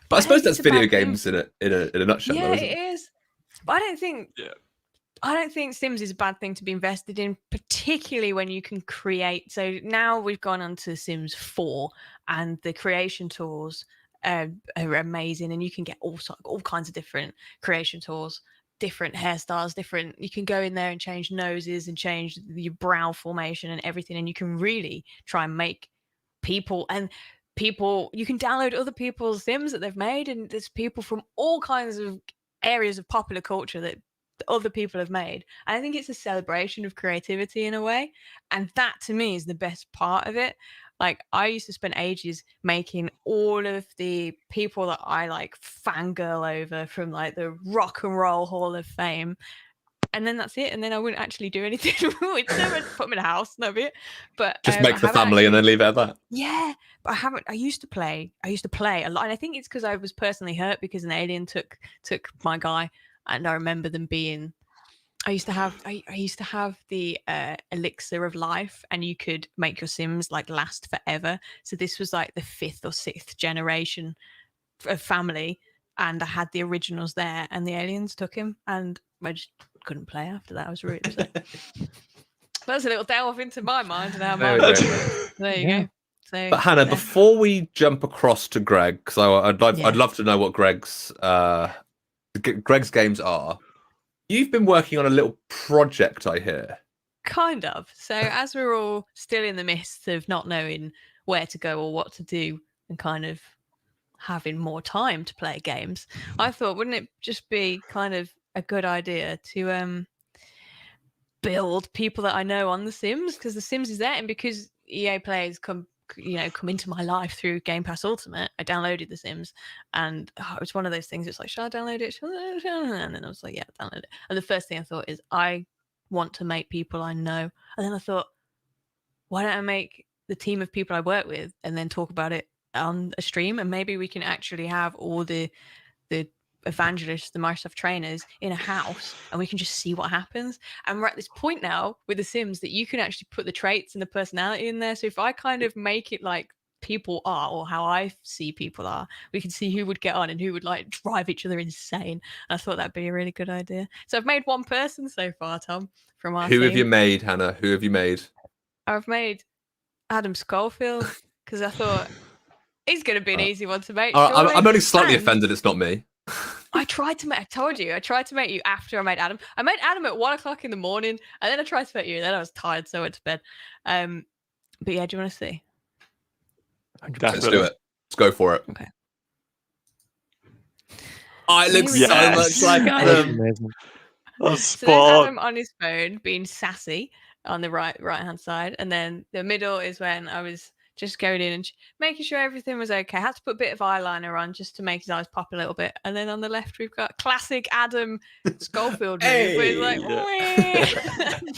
But I suppose that's it's a bad video thing. games in a nutshell, Yeah, though, isn't it it? is. But I don't think Sims is a bad thing to be invested in, particularly when you can create. So now we've gone on to Sims 4, and the creation tools are amazing, and you can get all kinds of different creation tools, different hairstyles, you can go in there and change noses and change your brow formation and everything, and you can really try and make people you can download other people's Sims that they've made, and there's people from all kinds of areas of popular culture that that other people have made. And I think it's a celebration of creativity in a way. And that to me is the best part of it. Like, I used to spend ages making all of the people that I like fangirl over from like the Rock and Roll Hall of Fame. And then that's it. And then I wouldn't actually do anything with them. I'd put them in a house, that'd be it. But Just I make the haven't family and then actually- leave it at that. Yeah, but I haven't. I used to play a lot, and I think it's because I was personally hurt because an alien took my guy, and I remember them being. I used to have the elixir of life, and you could make your Sims like last forever. So this was like the 5th or 6th generation of family, and I had the originals there, and the aliens took him, and I just couldn't play after that. I was really upset. That's a little delve into my mind and how my There we mind go. works. There you go. So, But Hannah, there. before we jump across to Greg, because I'd love to know what Greg's games are. You've been working on a little project, I hear. Kind of. So as we're all still in the midst of not knowing where to go or what to do and kind of having more time to play games, I thought, wouldn't it just be kind of a good idea to build people that I know on The Sims? Because The Sims is there, and because EA players come into my life through Game Pass Ultimate, I downloaded The Sims, and it was one of those things. It's like, should I download it? And then I was like, yeah, download it. And the first thing I thought is, I want to make people I know. And then I thought, why don't I make the team of people I work with and then talk about it on a stream, and maybe we can actually have all the evangelists, the Microsoft trainers in a house, and we can just see what happens. And we're at this point now with The Sims that you can actually put the traits and the personality in there. So if I kind of make it like people are, or how I see people are, we can see who would get on and who would like drive each other insane. And I thought that'd be a really good idea. So I've made one person so far, Tom, from our Who have team. you made, Hannah? Who have you made? I've made Adam Schofield because I thought he's going to be an easy one to make. I'm only slightly And offended it's not me. I tried to make. I told you. I tried to make you after I made Adam. I made Adam at 1:00 in the morning, and then I tried to make you. And then I was tired, so I went to bed. But yeah, do you want to see? 100%. Let's do it. Let's go for it. Okay. Oh, it looks Here we so go. much like That's Adam. amazing. Oh, So there's spot. Adam on his phone being sassy on the right hand side, and then the middle is when I was just going in and making sure everything was okay. I had to put a bit of eyeliner on just to make his eyes pop a little bit. And then on the left, we've got classic Adam Schofield move, where he's like, which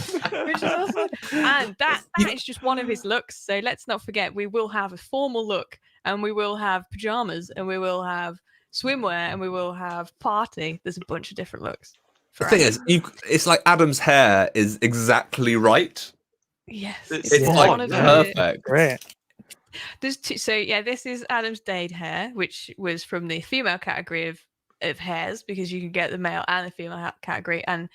is awesome. And that is just one of his looks. So let's not forget, we will have a formal look, and we will have pajamas, and we will have swimwear, and we will have party. There's a bunch of different looks. The thing is, it's like Adam's hair is exactly right. Yes, It's It's spot like on, yeah. perfect. Great. There's two, so yeah, this is Adam's Dade hair, which was from the female category of hairs, because you can get the male and the female category. And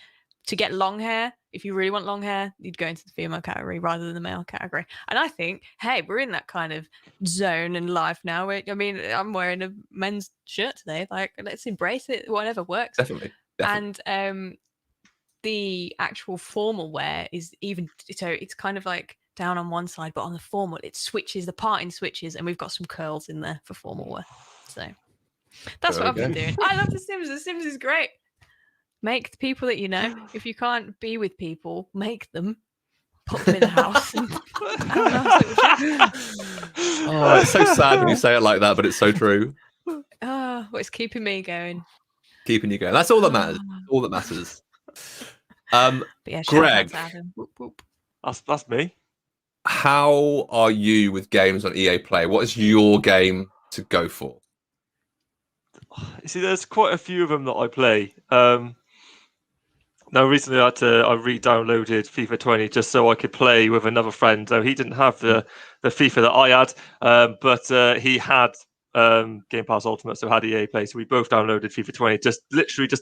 to get long hair, if you really want long hair, you'd go into the female category rather than the male category. And I think, hey, we're in that kind of zone in life now. I mean, I'm wearing a men's shirt today. Like, let's embrace it. Whatever works. Definitely. And the actual formal wear is even, so it's kind of like down on one side, but on the formal it switches, the parting switches, and we've got some curls in there for formal wear. So that's There what I've we been go. doing. I love The Sims. The Sims is great. Make the people that you know. If you can't be with people, make them. Put them in a house. And, I don't know. Oh, it's so sad when you say it like that, but it's so true. Oh, it's keeping me going. Keeping you going. That's all that matters. All that matters. But yeah, shout out Greg. to Adam. Whoop, whoop. That's me. How are you with games on EA Play? What is your game to go for? You see, there's quite a few of them that I play. Now, recently I re-downloaded FIFA 20 just so I could play with another friend. So he didn't have the FIFA that I had, but he had Game Pass Ultimate, so had EA Play. So we both downloaded FIFA 20 just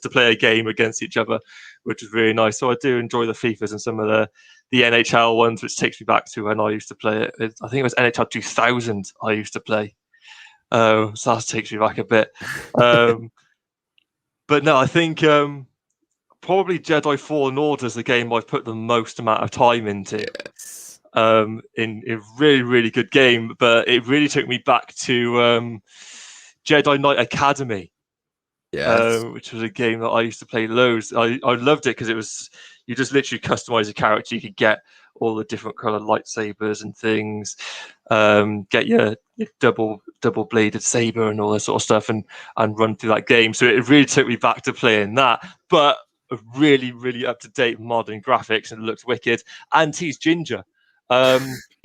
to play a game against each other, which was really nice. So I do enjoy the FIFAs and some of the NHL ones, which takes me back to when I used to play it. I think it was NHL 2000 I used to play. So that takes me back a bit. But no, I think probably Jedi Fallen Order is the game I've put the most amount of time into. Yes. In a really, really good game, but it really took me back to Jedi Knight Academy. Yes. which was a game that I used to play loads. I loved it because it was you just literally customize a character. You could get all the different colored lightsabers and things, get your double bladed saber and all that sort of stuff, and run through that game. So it really took me back to playing that, but a really up to date modern graphics, and it looked wicked. And he's ginger,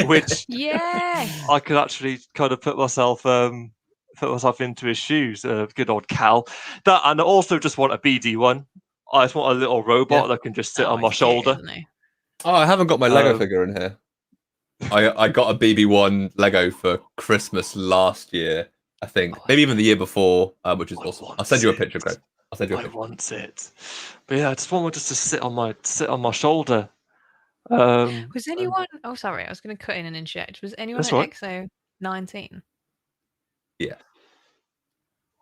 which Yes. I could actually kind of put myself into his shoes. Good old Cal. That, and I also just want a BD one. I just want a little robot that can just sit on my he's cute, shoulder. isn't he? Oh, I haven't got my Lego figure in here. I got a BB1 Lego for Christmas last year, I think. Maybe even the year before, which is awesome. I'll send you a picture, Greg. I'll send you a picture. I want it. But yeah, I just want one just to sit on my shoulder. Was anyone? Oh, sorry, I was going to cut in and inject. Was anyone That's at right. Exo 19? Yeah.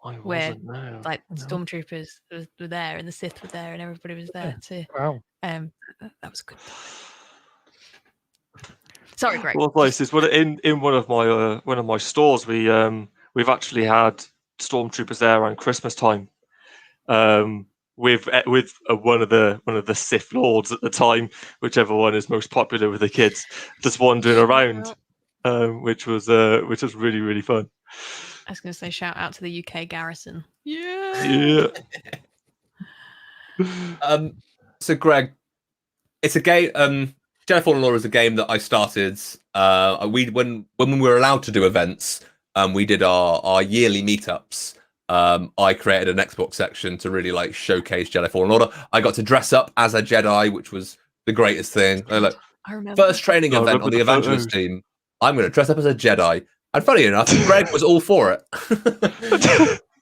I Where, wasn't, no. like No. stormtroopers were there, and the Sith were there, and everybody was there too. Wow. That was a good time. Sorry, Greg. Well, places. Well, in one of my stores, we've actually had stormtroopers there around Christmas time. With one of the Sith lords at the time, whichever one is most popular with the kids, just wandering around, which was really fun. I was going to say shout out to the UK garrison. Yeah. So Greg, it's a game. Jedi Fallen Order is a game that I started. When we were allowed to do events, we did our yearly meetups. I created an Xbox section to really like showcase Jedi Fallen Order. I got to dress up as a Jedi, which was the greatest thing. Like, I remember. first training event on the Evangelist team. I'm going to dress up as a Jedi. And funny enough, Greg was all for it.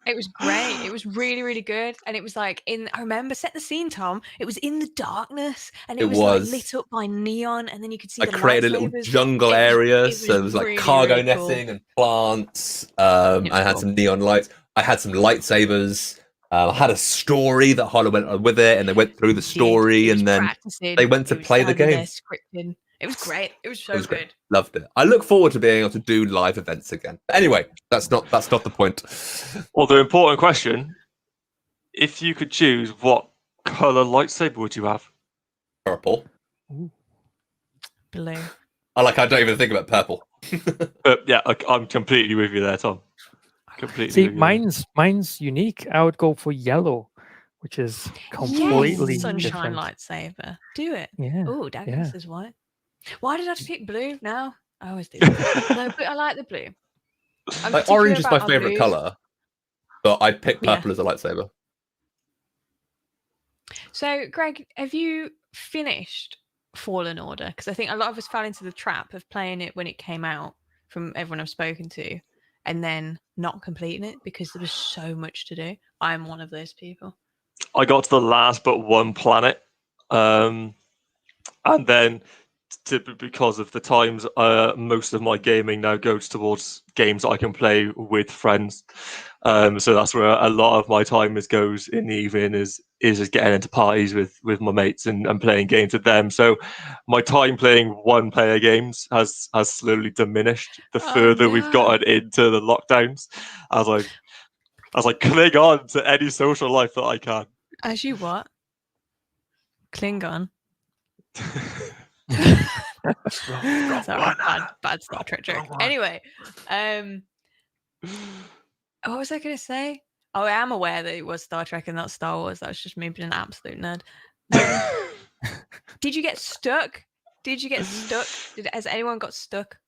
It was great. It was really good. And it was like I remember, set the scene, Tom. It was in the darknance, and it was like lit up by neon, and then you could see I created a little jungle area, so there was like cargo netting and plants. I had some neon lights. I had some lightsabers. I had a story that Harlow went with it, and they went through the story, and then they went to play the game. Scripting. It was great. It was so good. Great. Loved it. I look forward to being able to do live events again. But anyway, that's not the point. Well, the important question: if you could choose, what color lightsaber would you have? Purple. Ooh. Blue. I don't even think about purple. Yeah, I'm completely with you there, Tom. Completely. See, mine's unique. I would go for yellow, which is completely sunshine different. lightsaber. Do it. Yeah. Oh, Daggers is white. Why did I pick blue now? I always do. No, but I like the blue. Like, orange is my favorite color, but I picked purple as a lightsaber. So, Greg, have you finished Fallen Order? Because I think a lot of us fell into the trap of playing it when it came out, from everyone I've spoken to, and then not completing it because there was so much to do. I'm one of those people. I got to the last but one planet, and then because of the times, most of my gaming now goes towards games that I can play with friends. So that's where a lot of my time goes in the evening is just getting into parties with my mates and playing games with them. So my time playing one-player games has slowly diminished the further we've gotten into the lockdowns. As I cling on to any social life that I can. As you what? Klingon. Sorry, bad Star Trek joke. Anyway, what was I going to say? Oh, I am aware that it was Star Trek and not Star Wars. That was just me being an absolute nerd. Did you get stuck? Has anyone got stuck?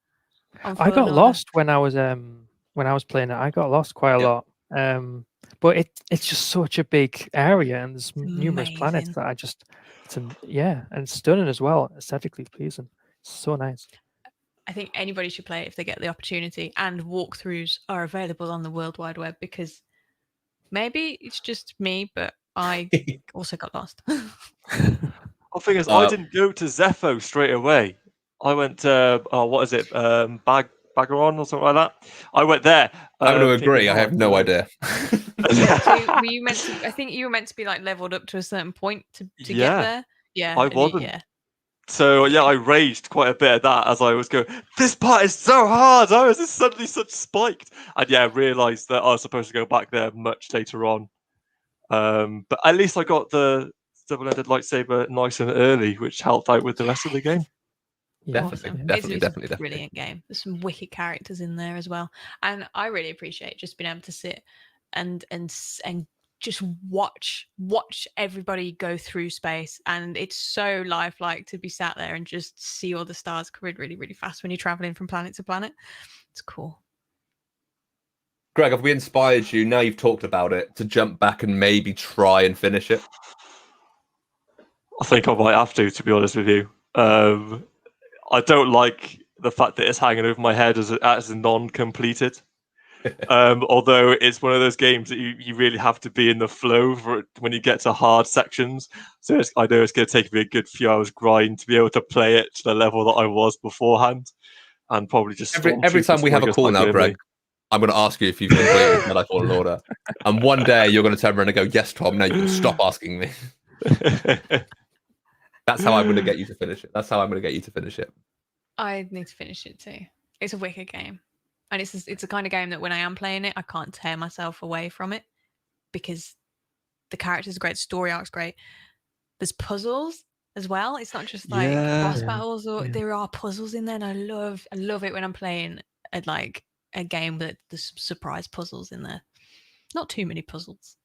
I got lost when I was playing it. I got lost quite a lot. But it's just such a big area, and there's numerous planets that and it's stunning as well, aesthetically pleasing. So nice. I think anybody should play it if they get the opportunity, and walkthroughs are available on the World Wide Web, because maybe it's just me, but I also got lost. The thing is, I didn't go to Zepho straight away. I went to what is it, Bagaron or something like that. I went there. I'm going to agree. I have no idea. So were you meant to? I think you were meant to be like leveled up to a certain point to get there. Yeah, I wasn't. So yeah, I raged quite a bit at that as I was going, this part is so hard. I was just suddenly such spiked, and realised that I was supposed to go back there much later on But at least I got the double-ended lightsaber nice and early, which helped out with the rest of the game. Yeah. Definitely, Awesome. definitely, It's definitely, a definitely. brilliant game. There's some wicked characters in there as well, and I really appreciate just being able to sit and just watch everybody go through space, and it's so lifelike to be sat there and just see all the stars covered really, really fast when you're traveling from planet to planet. It's cool. Greg, have we inspired you, now you've talked about it, to jump back and maybe try and finish it? I think I might have to be honest with you. I don't like the fact that it's hanging over my head as a non-completed. Although it's one of those games that you really have to be in the flow for it when you get to hard sections. So I know it's going to take me a good few hours grind to be able to play it to the level that I was beforehand, and probably just every time we have a call now, Greg, I'm going to ask you if you've completed Jedi Fallen Order, and one day you're going to turn around and go, "Yes, Tom. Now you can stop asking me." That's how I'm going to get you to finish it. That's how I'm going to get you to finish it. I need to finish it too. It's a wicked game. And it's the kind of game that when I am playing it, I can't tear myself away from it because the characters are great, the story arc's great. There's puzzles as well. It's not just like boss battles, or there are puzzles in there, and I love it when I'm playing a game that there's surprise puzzles in there. Not too many puzzles.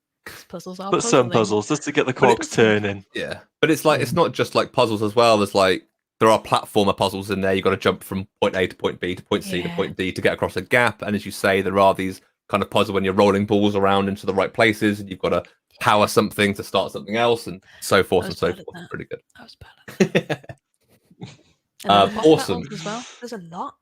Puzzles are, but some puzzles just to get the cogs turning. Yeah, but it's like it's not just like puzzles as well. There's like there are platformer puzzles in there. You got to jump from point A to point B to point C to point D to get across a gap. And as you say, there are these kind of puzzles when you're rolling balls around into the right places, and you've got to power something to start something else, and so forth and so forth. It's pretty good. I was bad at that. Awesome as well. There's a lot.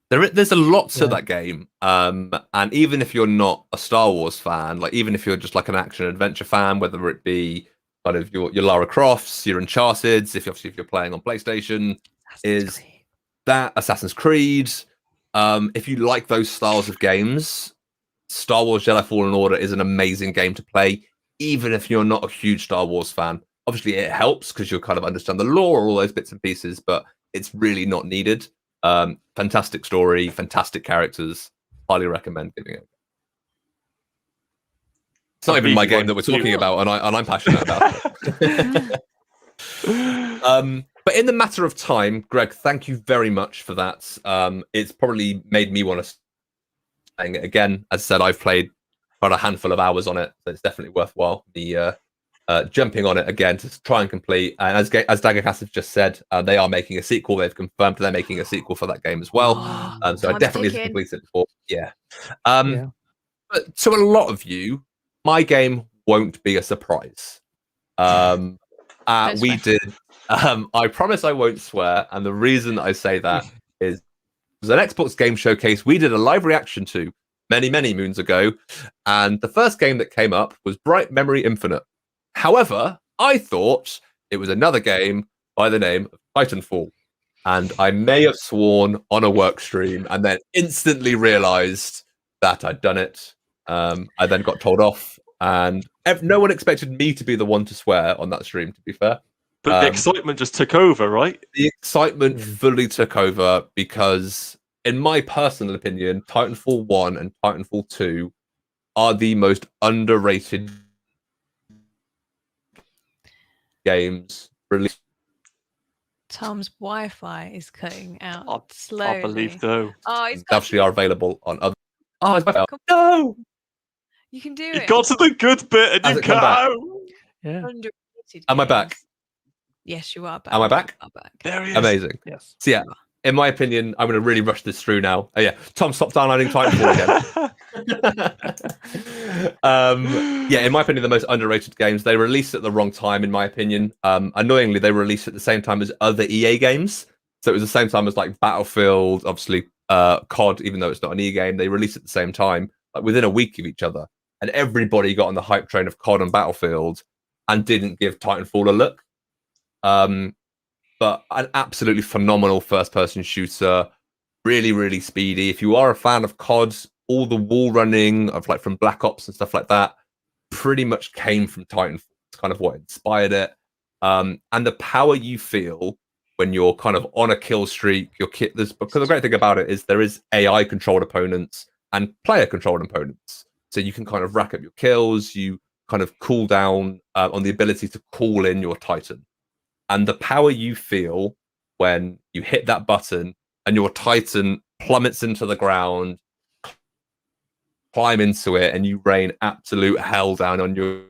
There's a lot to that game, and even if you're not a Star Wars fan, like even if you're just like an action adventure fan, whether it be kind of your Lara Crofts, your Uncharted's, if you're playing on PlayStation, Assassin's Creed. If you like those styles of games, Star Wars Jedi Fallen Order is an amazing game to play, even if you're not a huge Star Wars fan. Obviously, it helps because you'll kind of understand the lore, all those bits and pieces, but it's really not needed. Fantastic story, fantastic characters. Highly recommend giving it. It's not even my game that we're talking about, and I'm passionate about it. But in the matter of time, Greg, thank you very much for that. It's probably made me want to playing it again. As I said, I've played about a handful of hours on it, so it's definitely worthwhile the jumping on it again to try and complete. And as Daggercast have just said, they are making a sequel. They've confirmed they're making a sequel for that game as well. So I definitely completed it before. But to a lot of you, my game won't be a surprise. We did. I promise I won't swear, and the reason I say that is it was an Xbox Game Showcase we did a live reaction to many moons ago, and the first game that came up was Bright Memory Infinite. However, I thought it was another game by the name of Titanfall, and I may have sworn on a work stream and then instantly realized that I'd done it. I then got told off, and no one expected me to be the one to swear on that stream, to be fair. But the excitement just took over, right? The excitement fully took over because, in my personal opinion, Titanfall 1 and Titanfall 2 are the most underrated games released. Tom's Wi-Fi is cutting out slowly. I believe so. Oh, it's Actually are available on other. Oh, no! You can do You it. got to the good bit and Has you it come back? Yeah. Underrated Am I games. back? Yes, you are back. Am I back? You are back. There he is. Amazing. Yes. So yeah, in my opinion, I'm going to really rush this through now. Oh yeah, Tom, stop downloading Titanfall again. Yeah, in my opinion, the most underrated games. They released at the wrong time, in my opinion. Annoyingly, they released at the same time as other EA games. So it was the same time as like Battlefield, obviously COD, even though it's not an EA game. They released at the same time, like within a week of each other. And everybody got on the hype train of COD and Battlefield and didn't give Titanfall a look. But an absolutely phenomenal first-person shooter, really speedy. If you are a fan of COD, all the wall running of like from Black Ops and stuff like that pretty much came from Titanfall. It's kind of what inspired it. And the power you feel when you're kind of on a kill streak, because the great thing about it is there is AI-controlled opponents and player-controlled opponents. So you can kind of rack up your kills. You kind of cooldown on the ability to call in your Titan, and the power you feel when you hit that button and your Titan plummets into the ground, climb into it, and you rain absolute hell down on your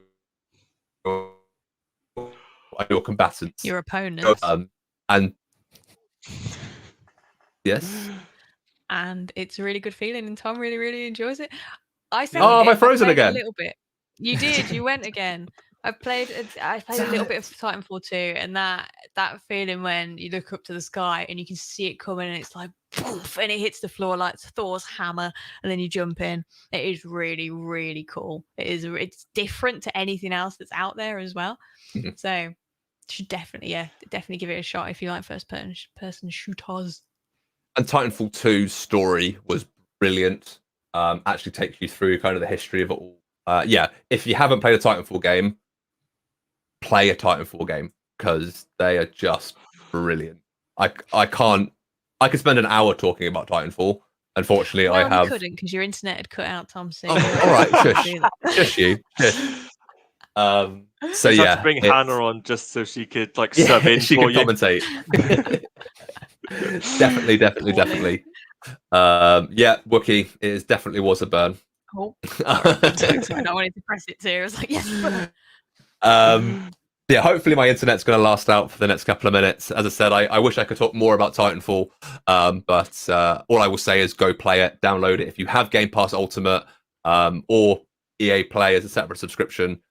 combatants, Your opponents. And yes, and it's a really good feeling, and Tom really enjoys it. I said, Oh, am I I frozen played again? a little bit. You did. You went again. I played a little bit of Titanfall 2, and that feeling when you look up to the sky and you can see it coming, and it's like poof, and it hits the floor like Thor's hammer, and then you jump in. It is really cool. It's different to anything else that's out there as well. Mhm. So you should definitely give it a shot if you like first person shooters. And Titanfall 2's story was brilliant. Actually takes you through kind of the history of it all. Yeah, if you haven't played a Titanfall game, play a Titanfall game, because they are just brilliant. I could spend an hour talking about Titanfall. Unfortunately, well, I have. You couldn't, because your internet had cut out, Tom. So all right, shush you. So you yeah, have to bring Hannah on just so she could like sub in she for could you. commentate. definitely. Yeah, Wookie, it definitely was a burn. Oh, sorry. I wanted to press it too. I was like, yes. Yeah, hopefully my internet's going to last out for the next couple of minutes. As I said, I wish I could talk more about Titanfall, but all I will say is go play it, download it. If you have Game Pass Ultimate or EA Play as a separate subscription,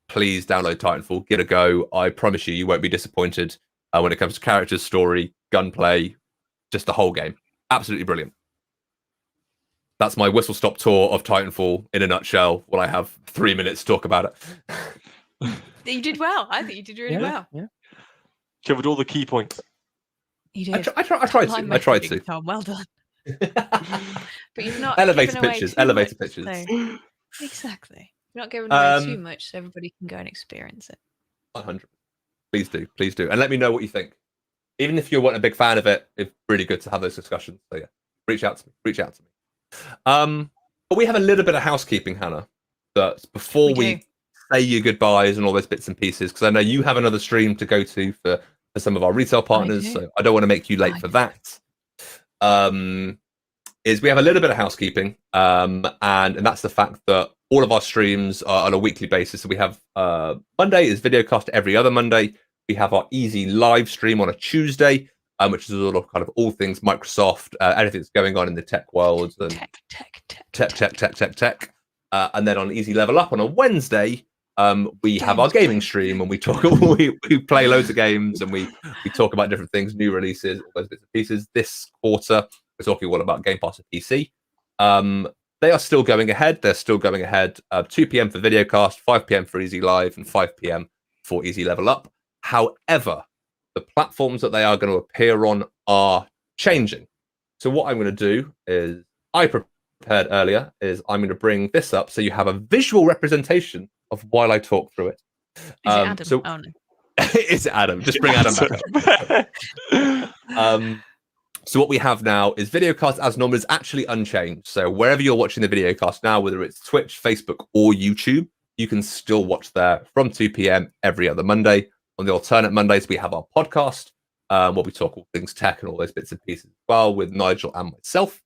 please download Titanfall, give it a go. I promise you won't be disappointed when it comes to characters, story, gunplay, just the whole game. Absolutely brilliant. That's my whistle-stop tour of Titanfall in a nutshell. When I have 3 minutes to talk about it. You did well. I think you did really well. Yeah. Covered all the key points. You did. I tried to. Tom, well done. But you've not Elevator pitches. So, exactly. You're not giving away too much, so everybody can go and experience it. 100. Please do, and let me know what you think. Even if you weren't a big fan of it, it's really good to have those discussions. So yeah, reach out to me. But we have a little bit of housekeeping, Hannah. But before we say your goodbyes and all those bits and pieces, because I know you have another stream to go to for some of our retail partners, so I don't want to make you late for that. Is we have a little bit of housekeeping, and that's the fact that all of our streams are on a weekly basis. So we have Monday is Videocast every other Monday. We have our Easy live stream on a Tuesday, which is a lot of kind of all things Microsoft, anything that's going on in the tech world, and tech. And then on Easy Level Up on a Wednesday, we have our gaming stream, and we talk. we play loads of games, and we talk about different things, new releases, all those bits and pieces. This quarter, we're talking all about Game Pass and PC. They are still going ahead. They're still going ahead. 2 p.m. for Videocast, 5 p.m. for Easy Live, and 5 p.m. for Easy Level Up. However, the platforms that they are going to appear on are changing. So what I'm going to do is, I prepared earlier, is I'm going to bring this up so you have a visual representation of while I talk through it. Is it Adam? So, oh, no. It's Adam. Just bring Adam back up. So what we have now is Videocast as normal is actually unchanged. So wherever you're watching the Videocast now, whether it's Twitch, Facebook, or YouTube, you can still watch there from 2 p.m. every other Monday. On the alternate Mondays, we have our podcast, where we talk all things tech and all those bits and pieces as well with Nigel and myself.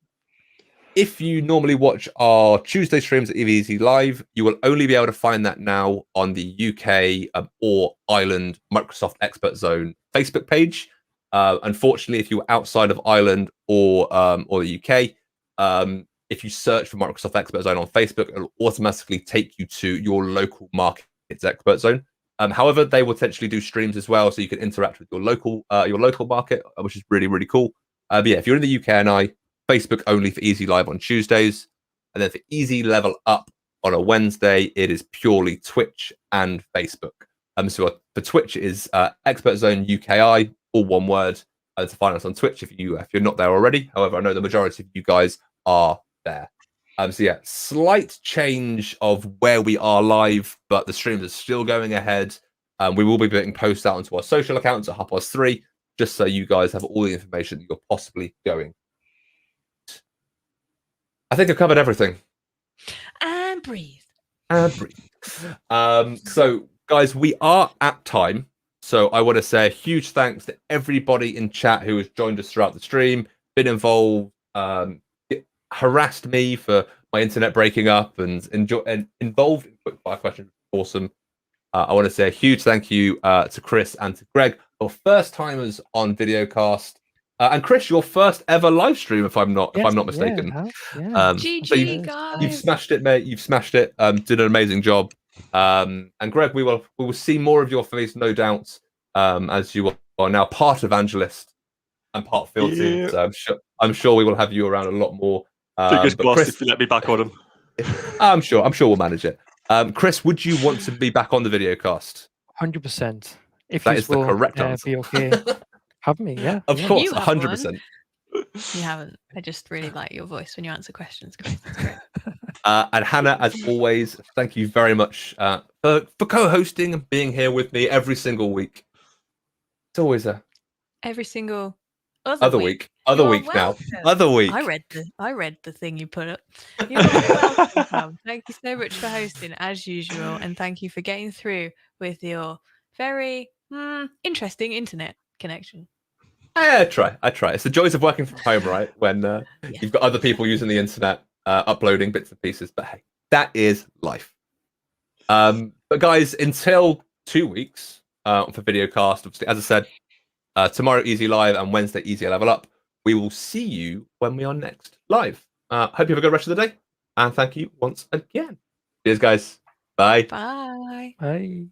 If you normally watch our Tuesday streams at Easy Live, you will only be able to find that now on the UK or Ireland Microsoft Expert Zone Facebook page. Unfortunately, if you're outside of Ireland or the UK, if you search for Microsoft Expert Zone on Facebook, it'll automatically take you to your local market's Expert Zone. However, they will potentially do streams as well, so you can interact with your local market, which is really cool. But yeah, if you're in the UK and Facebook only for Easy Live on Tuesdays, and then for Easy Level Up on a Wednesday, it is purely Twitch and Facebook. So for Twitch it is Expert Zone UKI, all one word, to find us on Twitch if you're not there already. However, I know the majority of you guys are there. So yeah, slight change of where we are live, but the streams are still going ahead. We will be putting posts out onto our social accounts at 3:30, just so you guys have all the information that you're possibly going. I think I've covered everything. And breathe. and breathe. So, guys, we are at time. So I want to say a huge thanks to everybody in chat who has joined us throughout the stream, been involved, harassed me for my internet breaking up, and involved in quickfire questions. Awesome. I want to say a huge thank you to Chris and to Greg, for first timers on Videocast. And Chris, your first ever live stream, if I'm not mistaken. Yeah. GG, so guys. you've smashed it, mate. You've smashed it. Did an amazing job. And Greg, we will see more of your face, no doubt, as you are now part evangelist and part field team. So I'm sure we will have you around a lot more. Fingers but crossed Chris, if you let me back on them. I'm sure we'll manage it. Chris, would you want to be back on the Videocast? 100%. If That you is the will correct answer. be okay, have me. Yeah. Of yeah. course, You have 100%. You haven't. I just really like your voice when you answer questions, Chris. It's great. And Hannah, as always, thank you very much for co-hosting and being here with me every single week. It's always a Every single other week You are now. welcome. Other week. I read the thing you put up. You are welcome, Tom. Thank you so much for hosting as usual, and thank you for getting through with your very interesting internet connection. I try. It's the joys of working from home, right? When you've got other people using the internet, uploading bits and pieces. But hey, that is life. But guys, until 2 weeks for Videocast, obviously, as I said, tomorrow Easy Live and Wednesday Easy Level Up. We will see you when we are next live. Hope you have a good rest of the day, and thank you once again. Cheers, guys. Bye. Bye. Bye.